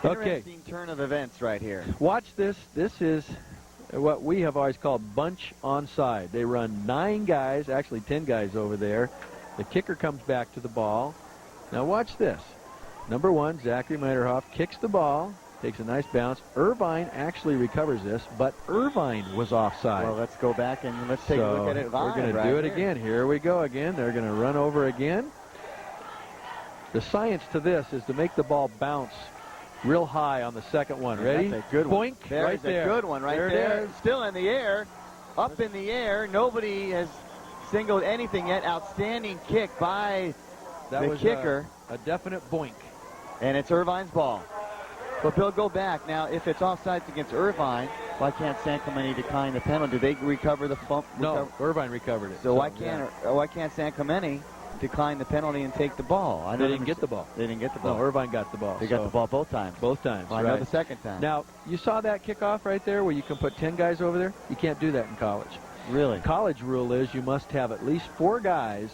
Interesting turn of events right here. Watch this. This is what we have always called bunch onside. They run 9 guys, actually 10 guys over there. The kicker comes back to the ball. Now watch this. Number 1, Zachary Meiderhoff, kicks the ball, takes a nice bounce. Irvine actually recovers this, but Irvine was offside. Well, let's go back and let's take a look at it live. We're going to do it again. Here we go again. They're going to run over again. The science to this is to make the ball bounce real high on the second one. Ready? That's a good one. Boink, right there. A good one right there. Still in the air. Up in the air. Nobody has singled anything yet. Outstanding kick by the kicker. A definite boink. And it's Irvine's ball. But Bill, go back. Now, if it's offsides against Irvine, why can't San Clemente decline the penalty? Did they recover the bump? No, Irvine recovered it. So why can't San Clemente decline the penalty and take the ball? They didn't get the ball. They didn't get the ball. No, Irvine got the ball. They got the ball both times. Both times. Well, I know the second time. Now, you saw that kickoff right there where you can put 10 guys over there? You can't do that in college. Really? College rule is you must have at least 4 guys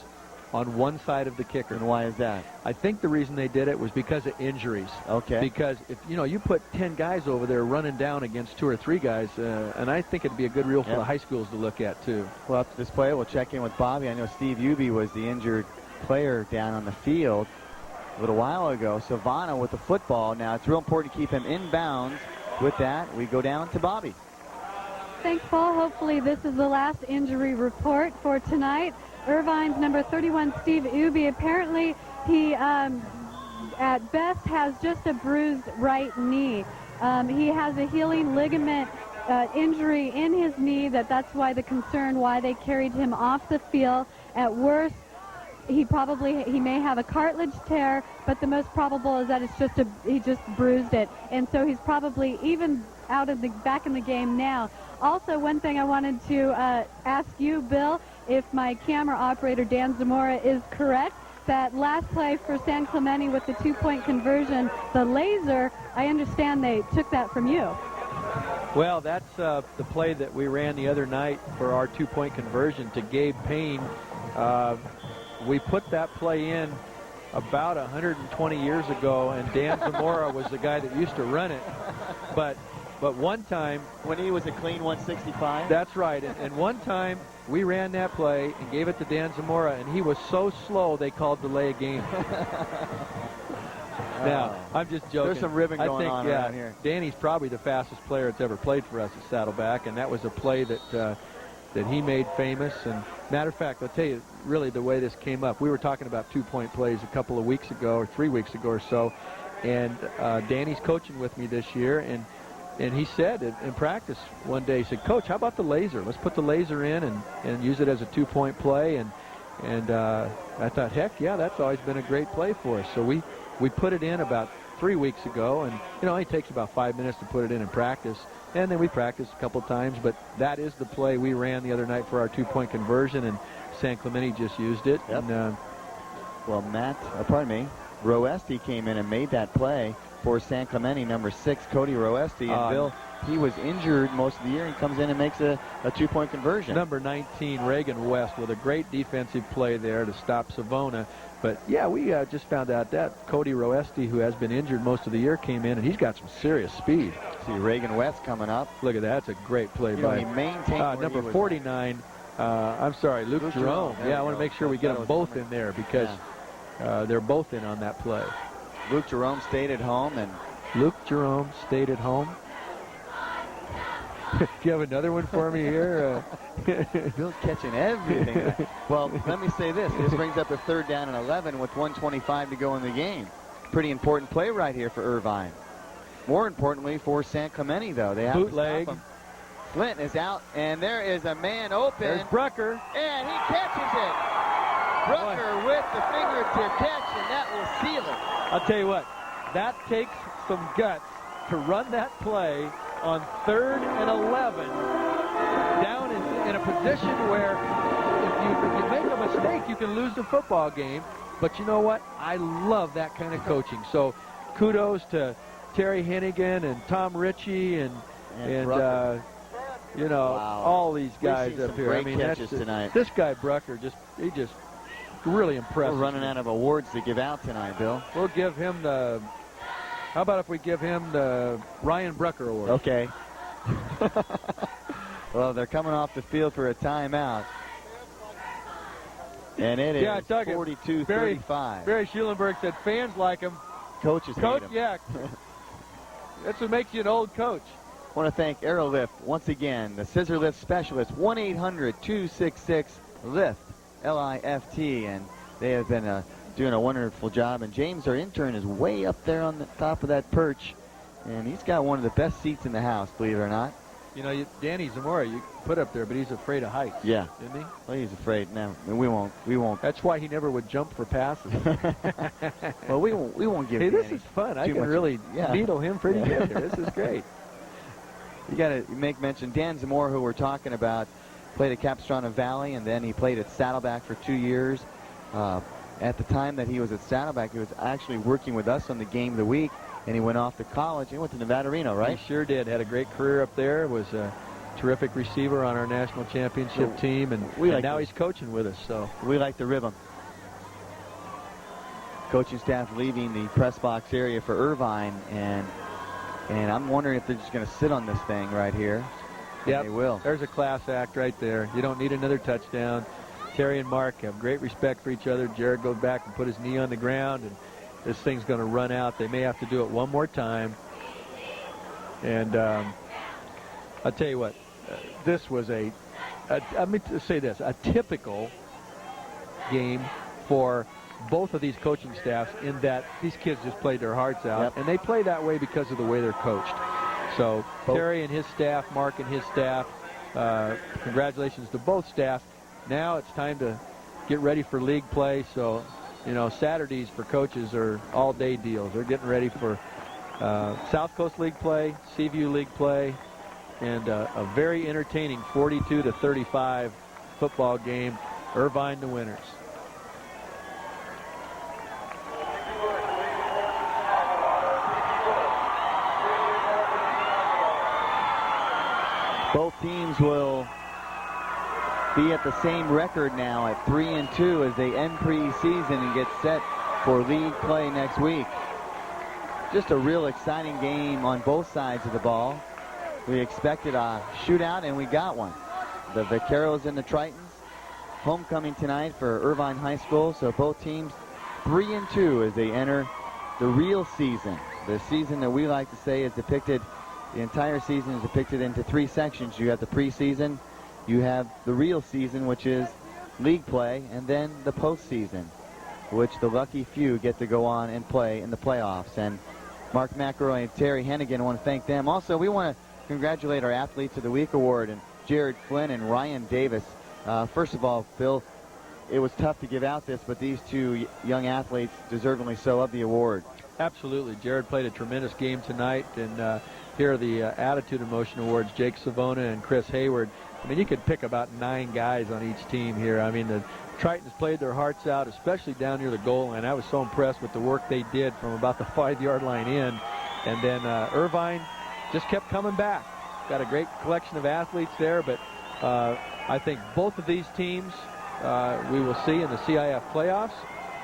on one side of the kicker. And why is that? I think the reason they did it was because of injuries. Okay. Because if you put 10 guys over there running down against 2 or 3 guys, and I think it'd be a good rule for the high schools to look at too. Well, after this play, we'll check in with Bobby. I know Steve Uby was the injured player down on the field a little while ago. Savannah with the football. Now it's real important to keep him in bounds. With that, we go down to Bobby. Thanks, Paul. Hopefully this is the last injury report for tonight. Irvine's number 31, Steve Uby, apparently he at best has just a bruised right knee. He has a healing ligament injury in his knee. That's why the concern why they carried him off the field. At worst, he may have a cartilage tear, but the most probable is that he just bruised it, and so he's probably even back in the game now. Also, one thing I wanted to ask you, Bill, if my camera operator Dan Zamora is correct, that last play for San Clemente with the 2-point conversion, the laser, I understand they took that from you. Well, that's the play that we ran the other night for our 2-point conversion to Gabe Payne. We put that play in about 120 years ago, and Dan Zamora was the guy that used to run it. But But one time, when he was a clean 165. that's right. And one time we ran that play and gave it to Dan Zamora, and he was so slow they called delay a game. Now, I'm just joking. There's some ribbon going on around here. Danny's probably the fastest player that's ever played for us at Saddleback, and that was a play that he made famous. And matter of fact, I'll tell you really the way this came up. We were talking about two-point plays a couple of weeks ago or 3 weeks ago or so, and Danny's coaching with me this year, and he said in practice one day, he said, Coach, how about the laser? Let's put the laser in and use it as a two-point play. And I thought, heck, yeah, that's always been a great play for us. So we put it in about 3 weeks ago, and it only takes about 5 minutes to put it in practice. And then we practiced a couple times, but that is the play we ran the other night for our two-point conversion, and San Clemente just used it. Yep. And, well, Roesti came in and made that play for San Clemente, number 6, Cody Roesti. And Bill, he was injured most of the year and comes in and makes a two-point conversion. Number 19, Reagan West, with a great defensive play there to stop Savona. But, yeah, we just found out that Cody Roesti, who has been injured most of the year, came in, and he's got some serious speed. See Reagan West coming up. Look at that. That's a great play by he maintained number 49. I'm sorry, Luke Jerome. Yeah, I want to make sure we get them both in there because they're both in on that play. Luke Jerome stayed at home. Luke Jerome stayed at home. Do you have another one for me here? Bill's catching everything. Well, let me say this. This brings up a 3rd down and 11 with 1:25 to go in the game. Pretty important play right here for Irvine. More importantly for San Clemente, though. They have bootleg. to stop him. Flint is out, and there is a man open. There's Brucker. And he catches it. Brucker with the fingertip catch, and that will seal it. I'll tell you what, that takes some guts to run that play on 3rd and 11 down in a position where if you make a mistake, you can lose the football game. But you know what? I love that kind of coaching. So kudos to Terry Hennigan and Tom Ritchie and all these guys up here. I mean, tonight. This guy Brucker he just really impressed. We're running out of awards to give out tonight, Bill. We'll give him how about if we give him the Ryan Brucker Award? Okay. Well, they're coming off the field for a timeout. And it is 42-35. Barry Schulenberg said fans like him. Coaches hate him. Yeah. That's what makes you an old coach. I want to thank Aerolift once again, the scissor lift specialist, 1-800-266-LIFT, L-I-F-T, and they have been doing a wonderful job. And James, our intern, is way up there on the top of that perch, and he's got one of the best seats in the house, believe it or not. You know, Danny Zamora, you put up there, but he's afraid of heights. Yeah. Isn't he? Well, he's afraid. No, we won't. That's why he never would jump for passes. Well, we won't give. Hey, Danny this is fun. I can much. really needle him pretty good here. This is great. You got to make mention Dan Zamora, who we're talking about, played at Capistrano Valley, and then he played at Saddleback for 2 years. At the time that he was at Saddleback, he was actually working with us on the Game of the Week, and he went off to college. He went to Nevada Reno, right? He sure did. Had a great career up there. Was a terrific receiver on our national championship team, and now he's coaching with us. So we like to rib him. Coaching staff leaving the press box area for Irvine, and I'm wondering if they're just going to sit on this thing right here. Yeah, they will. There's a class act right there. You don't need another touchdown. Terry and Mark have great respect for each other. Jared goes back and put his knee on the ground, and this thing's going to run out. They may have to do it one more time. And I'll tell you what, this was let me say this, a typical game for both of these coaching staffs in that these kids just played their hearts out, and they play that way because of the way they're coached. So Terry and his staff, Mark and his staff, congratulations to both staffs. Now it's time to get ready for league play. So, Saturdays for coaches are all-day deals. They're getting ready for South Coast League play, Seaview League play, and a very entertaining 42-35 football game. Irvine the winners. Both teams will be at the same record now at 3-2 as they end preseason and get set for league play next week. Just a real exciting game on both sides of the ball. We expected a shootout, and we got one. The Vaqueros and the Tritons. Homecoming tonight for Irvine High School, so both teams 3-2 as they enter the real season. The season that we like to say is depicted, the entire season is depicted into 3 sections. You have the preseason, you have the real season, which is league play, and then the postseason, which the lucky few get to go on and play in the playoffs. And Mark McElroy and Terry Hennigan, I want to thank them. Also, we want to congratulate our Athletes of the Week award, and Jared Flynn and Ryan Davis. First of all, Bill, it was tough to give out this, but these 2 young athletes deservingly so of the award. Absolutely. Jared played a tremendous game tonight, and here are the Attitude and Motion Awards, Jake Savona and Chris Hayward. I mean, you could pick about 9 guys on each team here. I mean, the Tritons played their hearts out, especially down near the goal line. I was so impressed with the work they did from about the 5-yard line in. And then Irvine just kept coming back. Got a great collection of athletes there, but I think both of these teams we will see in the CIF playoffs.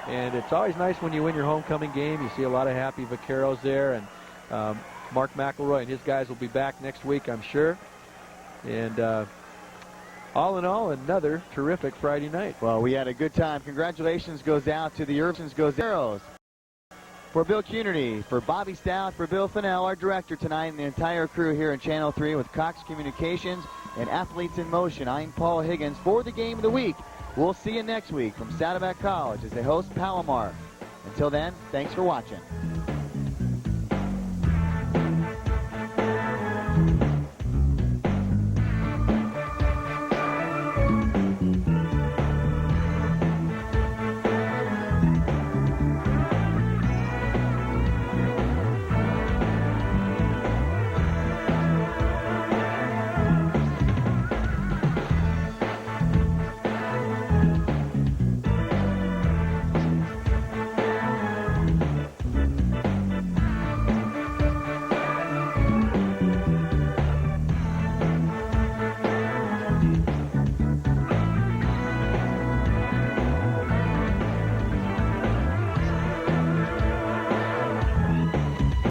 And it's always nice when you win your homecoming game. You see a lot of happy Vaqueros there. And Mark McElroy and his guys will be back next week, I'm sure. And all in all, another terrific Friday night. Well, we had a good time. Congratulations goes out to the Irvines Arrows. For Bill Cunity, for Bobby Stout, for Bill Fennell, our director tonight, and the entire crew here in Channel 3 with Cox Communications and Athletes in Motion, I'm Paul Higgins for the Game of the Week. We'll see you next week from Saddleback College as they host Palomar. Until then, thanks for watching.